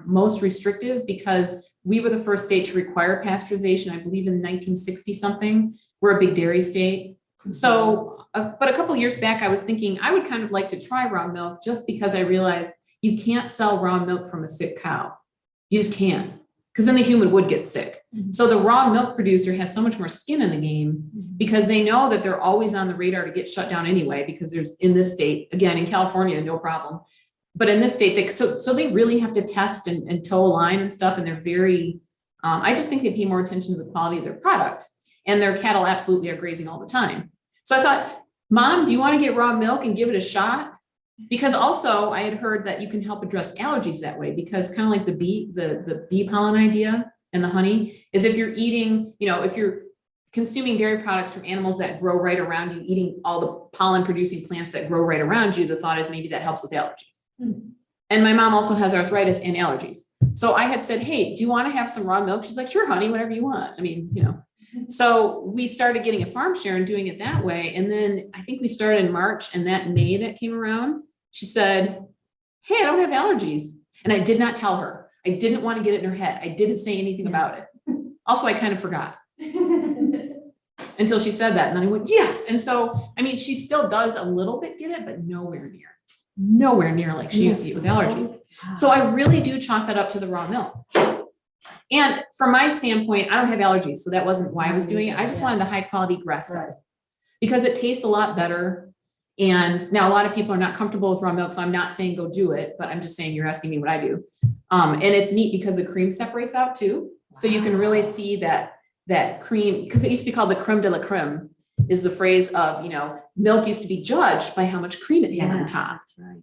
most restrictive because we were the first state to require pasteurization, I believe in 1960 something. We're a big dairy state. So but a couple years back, I was thinking I would kind of like to try raw milk just because I realized you can't sell raw milk from a sick cow. You just can't, because then the human would get sick. So the raw milk producer has so much more skin in the game because they know that they're always on the radar to get shut down anyway, because there's in this state, again, in California, no problem. But in this state, so they really have to test and toe a line and stuff. And they're very, I just think they pay more attention to the quality of their product, and their cattle absolutely are grazing all the time. So I thought, Mom, do you want to get raw milk and give it a shot? Because also I had heard that you can help address allergies that way, because kind of like the bee pollen idea and the honey is if you're eating, if you're consuming dairy products from animals that grow right around you, eating all the pollen producing plants that grow right around you, the thought is maybe that helps with allergies. And my mom also has arthritis and allergies. So I had said, hey, do you want to have some raw milk? She's like, sure, honey, whatever you want. I mean, so we started getting a farm share and doing it that way. And then I think we started in March, and that May that came around, she said, hey, I don't have allergies. And I did not tell her. I didn't want to get it in her head. I didn't say anything about it. Also, I kind of forgot until she said that. And then I went, yes. And so, I mean, she still does a little bit get it, but nowhere near like she used to get with allergies. So I really do chalk that up to the raw milk. And from my standpoint, I don't have allergies, so that wasn't why I was doing it. I just wanted the high quality grass fed because it tastes a lot better. And now a lot of people are not comfortable with raw milk, so I'm not saying go do it, but I'm just saying you're asking me what I do. And it's neat because the cream separates out too. So you can really see that cream, because it used to be called the creme de la creme, is the phrase of, milk used to be judged by how much cream it had on top. That's right.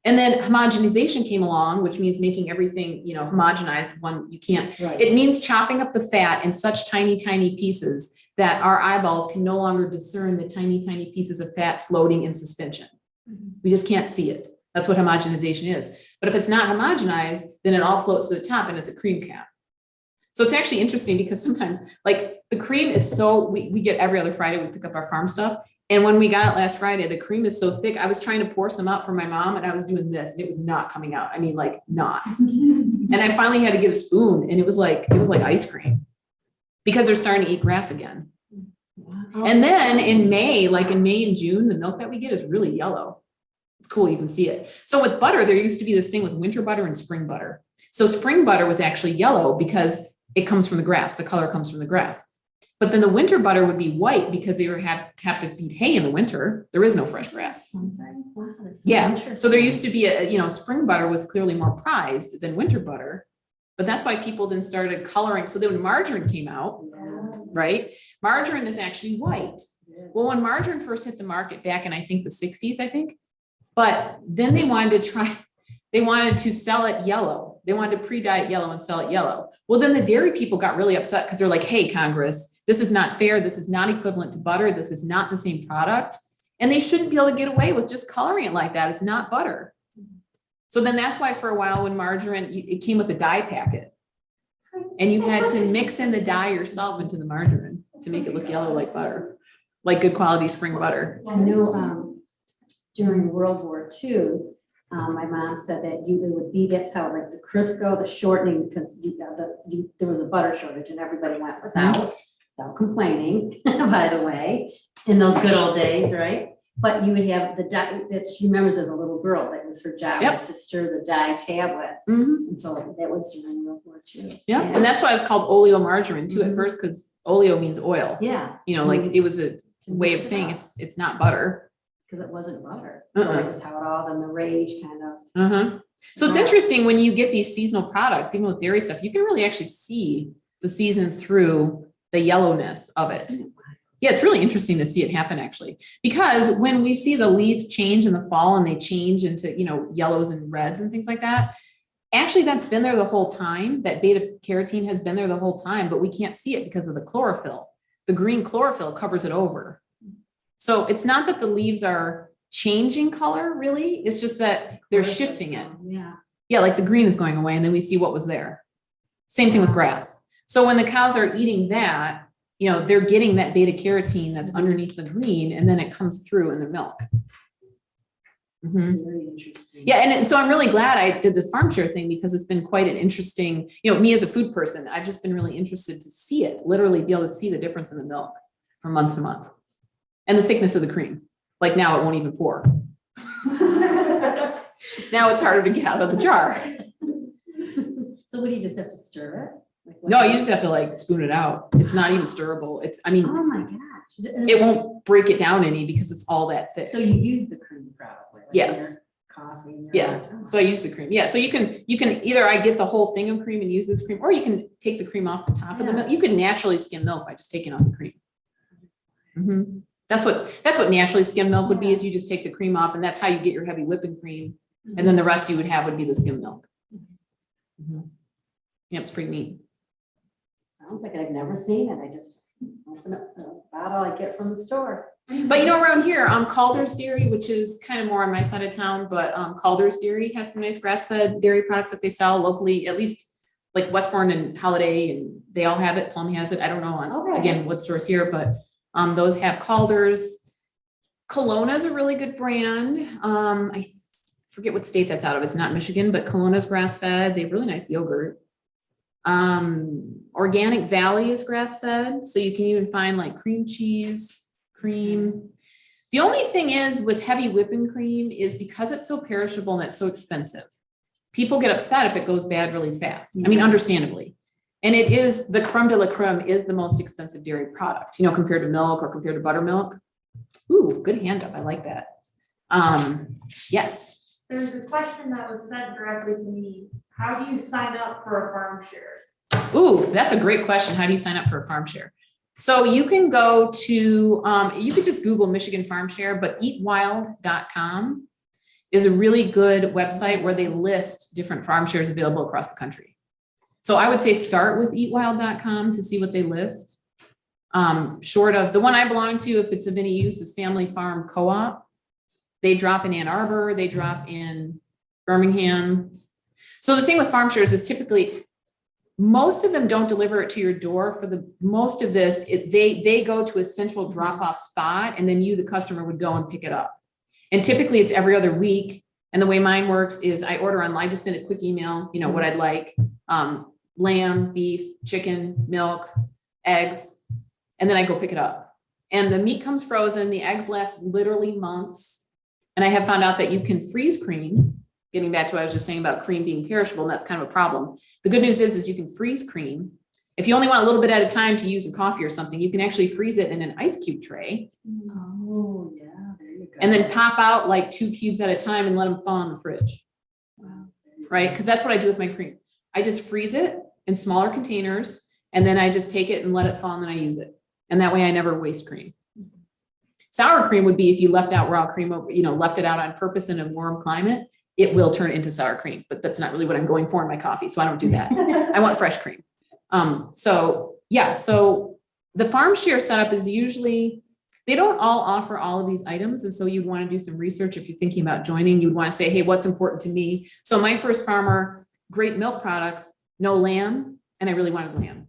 And then homogenization came along, which means making everything, homogenized when you can't. Right. It means chopping up the fat in such tiny, tiny pieces that our eyeballs can no longer discern the tiny, tiny pieces of fat floating in suspension. We just can't see it. That's what homogenization is. But if it's not homogenized, then it all floats to the top and it's a cream cap. So it's actually interesting because sometimes like the cream is we get every other Friday, we pick up our farm stuff. And when we got it last Friday, the cream is so thick. I was trying to pour some out for my mom and I was doing this and it was not coming out. I mean, like not. And I finally had to get a spoon and it was like ice cream because they're starting to eat grass again. Wow. And then in May and June, the milk that we get is really yellow. It's cool. You can see it. So with butter, there used to be this thing with winter butter and spring butter. So spring butter was actually yellow because it comes from the grass. The color comes from the grass. But then the winter butter would be white because they have to feed hay in the winter. There is no fresh grass. Wow, that's so Yeah. interesting. So there used to be spring butter was clearly more prized than winter butter. But that's why people then started coloring. So then when margarine came out, right? Margarine is actually white. Well, when margarine first hit the market back in, I think the 60s, but then they wanted to sell it yellow. They wanted to pre-dye it yellow and sell it yellow. Well, then the dairy people got really upset because they're like, hey, Congress, this is not fair. This is not equivalent to butter. This is not the same product. And they shouldn't be able to get away with just coloring it like that. It's not butter. So then that's why for a while when margarine, it came with a dye packet. And you had to mix in the dye yourself into the margarine to make it look yellow like butter, like good quality spring butter. I know during World War II, my mom said that that's how like the Crisco, the shortening, because there was a butter shortage and everybody went without complaining, by the way, in those good old days, right? But you would have the dye that she remembers as a little girl, that was her job, was to stir the dye tablet. And so that was during World War II. Yeah. And that's why it was called oleomargarine too at first, because oleo means oil. Yeah. Like it was a way of saying it's not butter. Because it wasn't butter. So it was how it all, then the rage kind of. So it's interesting when you get these seasonal products, even with dairy stuff, you can really actually see the season through the yellowness of it. Yeah, it's really interesting to see it happen actually, because when we see the leaves change in the fall and they change into, yellows and reds and things like that, actually that's been there the whole time. That beta carotene has been there the whole time, but we can't see it because of the chlorophyll. The green chlorophyll covers it over. So it's not that the leaves are changing color really, it's just that they're shifting it. Yeah, like the green is going away and then we see what was there. Same thing with grass. So when the cows are eating that, they're getting that beta carotene that's underneath the green and then it comes through in the milk. Very interesting. Yeah, and so I'm really glad I did this farm share thing because it's been quite an interesting, me as a food person, I've just been really interested to see it, literally be able to see the difference in the milk from month to month. and the thickness of the cream. Like now it won't even pour. Now it's harder to get out of the jar. So what do you just have to stir it? Like, what No, do you just have to like spoon it out. It's not even stirrable. I mean, Oh my gosh. it won't break it down any because it's all that thick. So you use the cream probably. Like Yeah. in your coffee. And your Yeah, so I use the cream. Yeah, so you can either I get the whole thing of cream and use this cream, or you can take the cream off the top of the Yeah. milk. You could naturally skim milk by just taking off the cream. Mhm. That's what naturally skimmed milk would be, is you just take the cream off, and that's how you get your heavy whipping cream. And then the rest you would have would be the skim milk. Mhm. Yeah, it's pretty neat. Sounds like I've never seen it. I just open up the bottle I get from the store. But around here, Calder's Dairy, which is kind of more on my side of town, but Calder's Dairy has some nice grass-fed dairy products that they sell locally, at least like Westbourne and Holiday, and they all have it. Plum has it. I don't know Okay. again what stores here, but those have Calder's. Kelowna is a really good brand. I forget what state that's out of. It's not Michigan, but Kelowna's grass-fed. They have really nice yogurt. Organic Valley is grass-fed, so you can even find like cream cheese, cream. The only thing is with heavy whipping cream is because it's so perishable and it's so expensive, people get upset if it goes bad really fast. I mean, understandably. And it is the creme de la creme is the most expensive dairy product, compared to milk or compared to buttermilk. Ooh, good hand up. I like that. Yes. There's a question that was sent directly to me. How do you sign up for a farm share? Ooh, that's a great question. How do you sign up for a farm share? So you can go to, you could just Google Michigan Farm Share, but eatwild.com is a really good website where they list different farm shares available across the country. So I would say start with eatwild.com to see what they list. Short of the one I belong to, if it's of any use, is Family Farm Co-op. They drop in Ann Arbor, they drop in Birmingham. So the thing with farm shares is typically most of them don't deliver it to your door. For the most of this, they go to a central drop-off spot, and then you, the customer, would go and pick it up. And typically it's every other week. And the way mine works is I order online, just send a quick email, what I'd like, lamb, beef, chicken, milk, eggs, and then I go pick it up. And the meat comes frozen, the eggs last literally months. And I have found out that you can freeze cream. Getting back to what I was just saying about cream being perishable, and that's kind of a problem. The good news is you can freeze cream. If you only want a little bit at a time to use in coffee or something, you can actually freeze it in an ice cube tray. Oh, yeah, there you go. And then pop out like 2 cubes at a time and let them thaw in the fridge. Wow. Right? Because that's what I do with my cream. I just freeze it in smaller containers, and then I just take it and let it thaw, and then I use it. And that way I never waste cream. Sour cream would be if you left out raw cream, left it out on purpose in a warm climate, it will turn into sour cream, but that's not really what I'm going for in my coffee. So I don't do that. I want fresh cream. So the farm share setup is usually, they don't all offer all of these items. And so you'd want to do some research. If you're thinking about joining, you'd want to say, hey, what's important to me? So my first farmer, great milk products, no lamb. And I really wanted lamb.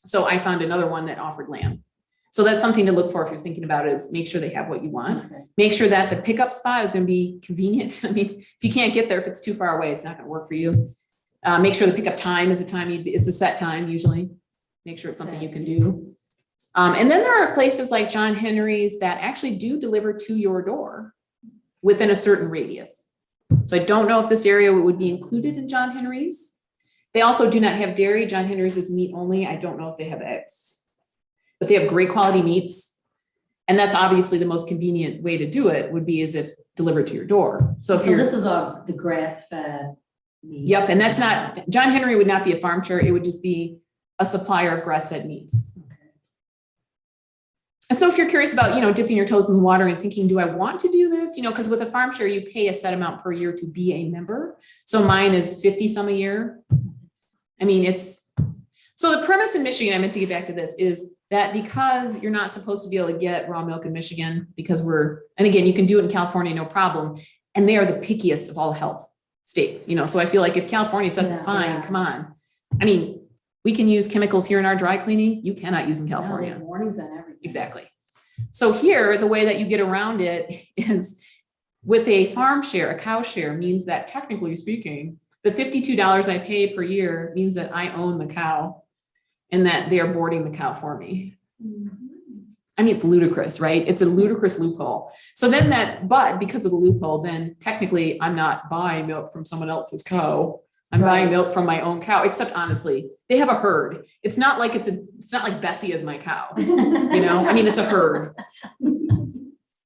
So I found another one that offered lamb. So that's something to look for if you're thinking about it, is make sure they have what you want. Okay. Make sure that the pickup spot is going to be convenient. I mean, if you can't get there, if it's too far away, it's not going to work for you. Make sure the pickup time is it's a set time usually. Make sure it's something you can do. And then there are places like John Henry's that actually do deliver to your door within a certain radius. So I don't know if this area would be included in John Henry's. They also do not have dairy. John Henry's is meat only. I don't know if they have eggs, but they have great quality meats. And that's obviously the most convenient way to do it would be as if delivered to your door. So if this is all the grass-fed meat. Yep. And that's not, John Henry would not be a farm share. It would just be a supplier of grass-fed meats. Okay. And so if you're curious about, dipping your toes in the water and thinking, do I want to do this? Because with a farm share, you pay a set amount per year to be a member. So mine is 50 some a year. I mean, so the premise in Michigan, I meant to get back to this, is that because you're not supposed to be able to get raw milk in Michigan because and again, you can do it in California, no problem. And they are the pickiest of all health states, so I feel like if California says it's fine, come on. I mean, we can use chemicals here in our dry cleaning. You cannot use in California. Yeah, warnings on everything. Exactly. So here, the way that you get around it is with a farm share, a cow share means that technically speaking, the $52 I pay per year means that I own the cow and that they are boarding the cow for me. I mean, it's ludicrous, right? It's a ludicrous loophole. So then but because of the loophole, then technically I'm not buying milk from someone else's cow. I'm buying milk from my own cow, except honestly, they have a herd. It's not like it's not like Bessie is my cow, you know? I mean, it's a herd.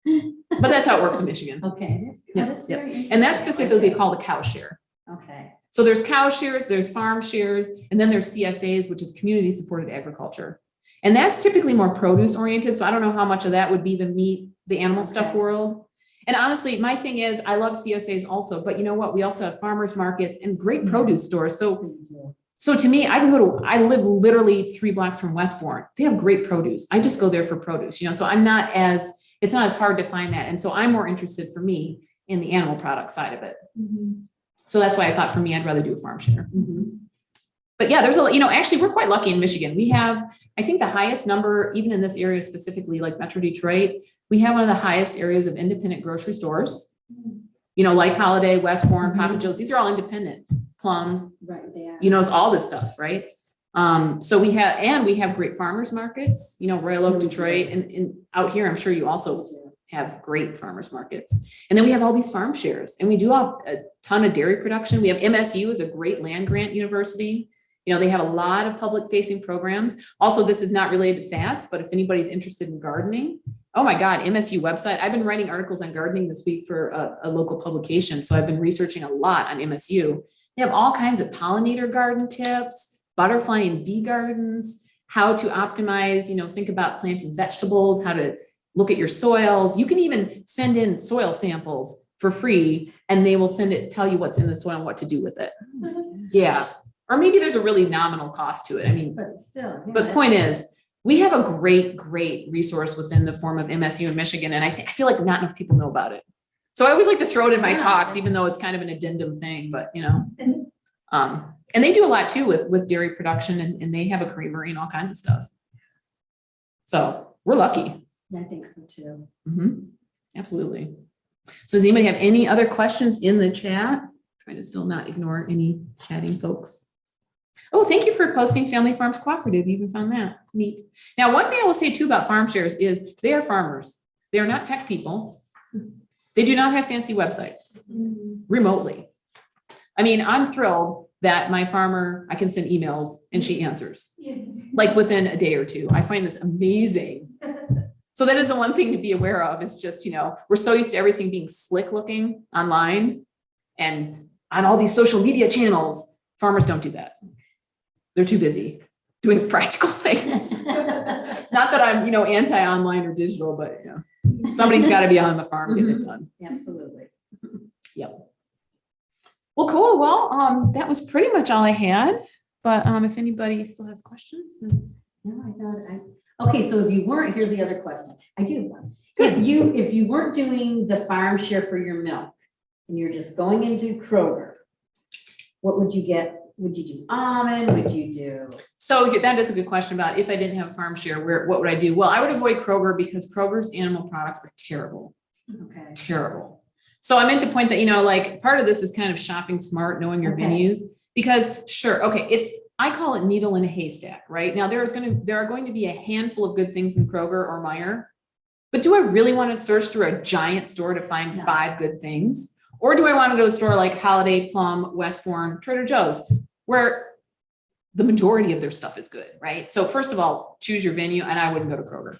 But that's how it works in Michigan. Okay. That's very interesting. And that's specifically called a cow share. Okay. So there's cow shares, there's farm shares, and then there's CSAs, which is community supported agriculture. And that's typically more produce oriented. So I don't know how much of that would be the meat, the animal stuff world. And honestly, my thing is I love CSAs also, but you know what? We also have farmers markets and great produce stores. So to me, I live literally 3 blocks from Westbourne. They have great produce. I just go there for produce, you know, so it's not as hard to find that. And so I'm more interested for me in the animal product side of it. So that's why I thought for me, I'd rather do a farm share. But yeah, actually we're quite lucky in Michigan. We have, I think the highest number, even in this area specifically, like Metro Detroit, we have one of the highest areas of independent grocery stores, you know, like Holiday, Westbourne, Papa Joe's, these are all independent. Plum, you know, it's all this stuff, right? So we have great farmers markets, you know, Royal Oak, Detroit, and out here, I'm sure you also have great farmers markets. And then we have all these farm shares, and we do have a ton of dairy production. We have MSU is a great land grant university. You know, they have a lot of public facing programs. Also, this is not related to fats, but if anybody's interested in gardening, oh my God, MSU website. I've been writing articles on gardening this week for a local publication. So I've been researching a lot on MSU. They have all kinds of pollinator garden tips, butterfly and bee gardens, how to optimize, you know, think about planting vegetables, how to look at your soils. You can even send in soil samples for free and they will tell you what's in the soil and what to do with it. Yeah. Or maybe there's a really nominal cost to it. I mean, but still, but point is, we have a great resource within the form of MSU in Michigan. And I feel like not enough people know about it. So I always like to throw it in my talks, even though it's kind of an addendum thing, but you know, and they do a lot too with dairy production and they have a creamery and all kinds of stuff. So we're lucky. I think so too. Absolutely. So does anybody have any other questions in the chat? Trying to still not ignore any chatting folks. Oh, thank you for posting Family Farms Cooperative. You even found that neat. Now, one thing I will say too about farm shares is they are farmers. They are not tech people. They do not have fancy websites remotely. I mean, I'm thrilled that my farmer, I can send emails and she answers like within a day or two. I find this amazing. So that is the one thing to be aware of. It's just, you know, we're so used to everything being slick looking online and on all these social media channels. Farmers don't do that. They're too busy doing practical things. Not that I'm, you know, anti-online or digital, but you know, somebody's got to be on the farm getting it done. Absolutely. Yep. Well, cool. Well, that was pretty much all I had. But if anybody still has questions, then... Okay, so if you weren't, here's the other question. I do have one. If you weren't doing the farm share for your milk and you're just going into Kroger, what would you get? Would you do almond? Would you do? So that is a good question about if I didn't have a farm share, what would I do? Well, I would avoid Kroger because Kroger's animal products are terrible. Okay. Terrible. So I meant to point that, you know, like part of this is kind of shopping smart, knowing your venues, because sure. Okay. I call it needle in a haystack, right? Now there are going to be a handful of good things in Kroger or Meijer, but do I really want to search through a giant store to find 5 good things? Or do I want to go to a store like Holiday, Plum, Westbourne, Trader Joe's, where the majority of their stuff is good, right? So first of all, choose your venue, and I wouldn't go to Kroger.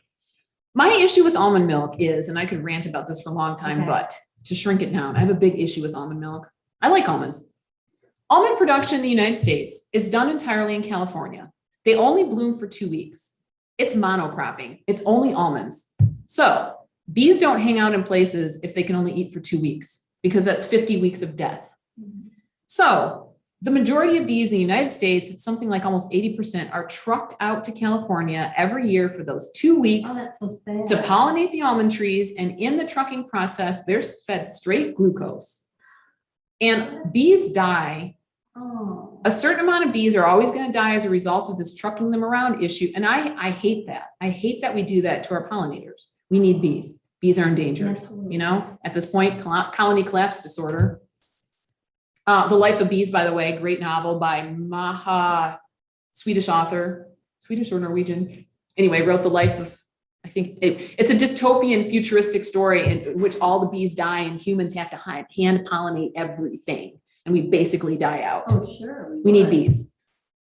My issue with almond milk is, and I could rant about this for a long time, but to shrink it down, I have a big issue with almond milk. I like almonds. Almond production in the United States is done entirely in California. They only bloom for 2 weeks. It's monocropping. It's only almonds. So bees don't hang out in places if they can only eat for 2 weeks, because that's 50 weeks of death. So the majority of bees in the United States, it's something like almost 80%, are trucked out to California every year for those 2 weeks to pollinate the almond trees. And in the trucking process, they're fed straight glucose. And bees die. A certain amount of bees are always going to die as a result of this trucking them around issue. And I hate that. I hate that we do that to our pollinators. We need bees. Bees are endangered, you know, at this point, colony collapse disorder. The Life of Bees, by the way, great novel by Swedish author, Swedish or Norwegian. Anyway, wrote The Life of I think it's a dystopian futuristic story in which all the bees die and humans have to hand pollinate everything. And we basically die out. Oh, sure. We need would. bees.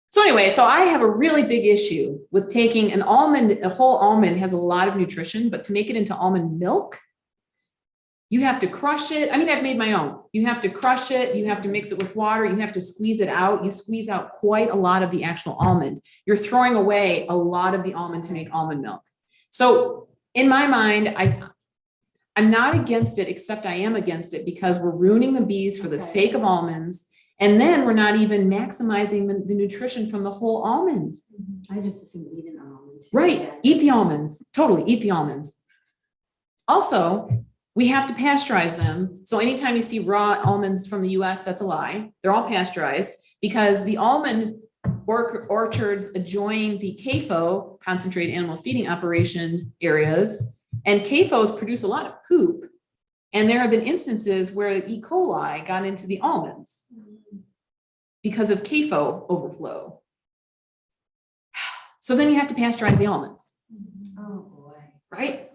So anyway, so I have a really big issue with taking an almond. A whole almond has a lot of nutrition, but to make it into almond milk, you have to crush it. I mean, I've made my own. You have to crush it. You have to mix it with water. You have to squeeze it out. You squeeze out quite a lot of the actual almond. You're throwing away a lot of the almond to make almond milk. So in my mind, I'm not against it, except I am against it because we're ruining the bees for the sake of almonds. And then we're not even maximizing the nutrition from the whole almond. I just assume eat an almond. Right. Eat the almonds. Totally. Eat the almonds. Also, we have to pasteurize them. So anytime you see raw almonds from the US, that's a lie. They're all pasteurized because the almond orchards adjoin the CAFO, concentrated animal feeding operation areas, and CAFOs produce a lot of poop. And there have been instances where E. coli got into the almonds because of CAFO overflow. So then you have to pasteurize the almonds. Oh, boy. Right?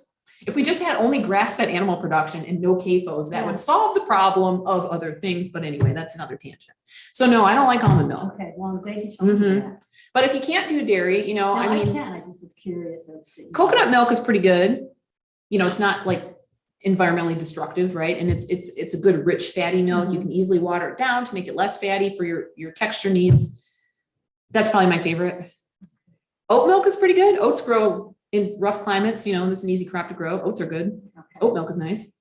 If we just had only grass-fed animal production and no CAFOs, that would solve the problem of other things. But anyway, that's another tangent. So no, I don't like almond milk. Okay, well, I'm glad you told me that. But if you can't do dairy, No, I mean, I just was curious as to. coconut milk is pretty good. It's not like environmentally destructive, right? And it's a good rich fatty milk. You can easily water it down to make it less fatty for your texture needs. That's probably my favorite. Oat milk is pretty good. Oats grow in rough climates, it's an easy crop to grow. Oats are good. Okay. Oat milk is nice.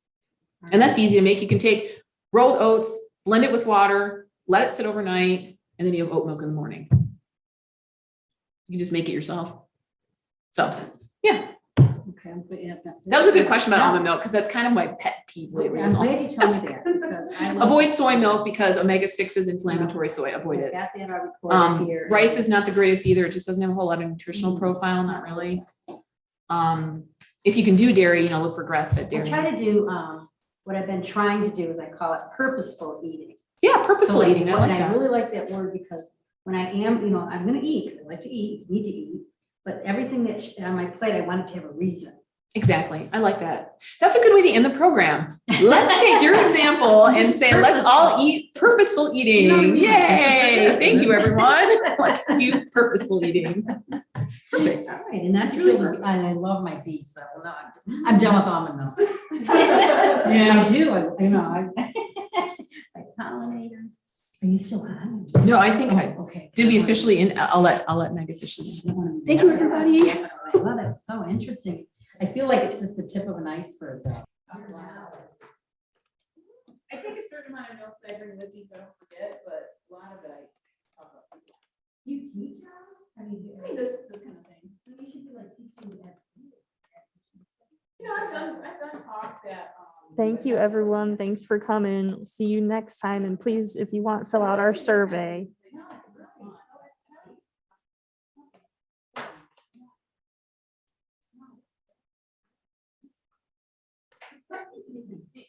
And that's easy to make. You can take rolled oats, blend it with water, let it sit overnight, and then you have oat milk in the morning. You can just make it yourself. So, yeah. Okay. That was a good question about almond milk because that's kind of my pet peeve lately. I'm glad you told me that. Because I love Avoid soy milk because omega-6 is inflammatory soy. Avoid it. Got that recorded here. Rice is not the greatest either. It just doesn't have a whole lot of nutritional profile, not really. If you can do dairy, look for grass-fed I dairy. try to do, what I've been trying to do is I call it purposeful eating. Yeah, purposeful So, eating. I like and I that. really like that word because when I am, I'm gonna eat, 'cause I like to eat, need to eat, but everything that's on my plate, I want it to have a reason. Exactly. I like that. That's a good way to end the program. Let's take your example and say, let's all eat purposeful eating. Yay. Thank you, everyone. Let's do purposeful eating. Perfect. All right, and that's Really really, and I love my beef, so no, I'm done with almond milk. Yeah. I do, like pollinators. Are you still on? No, I think I Okay. did we officially end. I'll let Meg officially. Thank you, everybody. Well, that was so interesting. I feel like it's just the tip of an iceberg, though. I take a certain amount of notes that I bring with me so I don't forget, but a lot of it I talk about. You teach her? I mean, this kind of thing. You should be like teaching that. I've done talks at. Thank you, everyone. Thanks for coming. See you next time. And please, if you want, fill out our survey. Questions?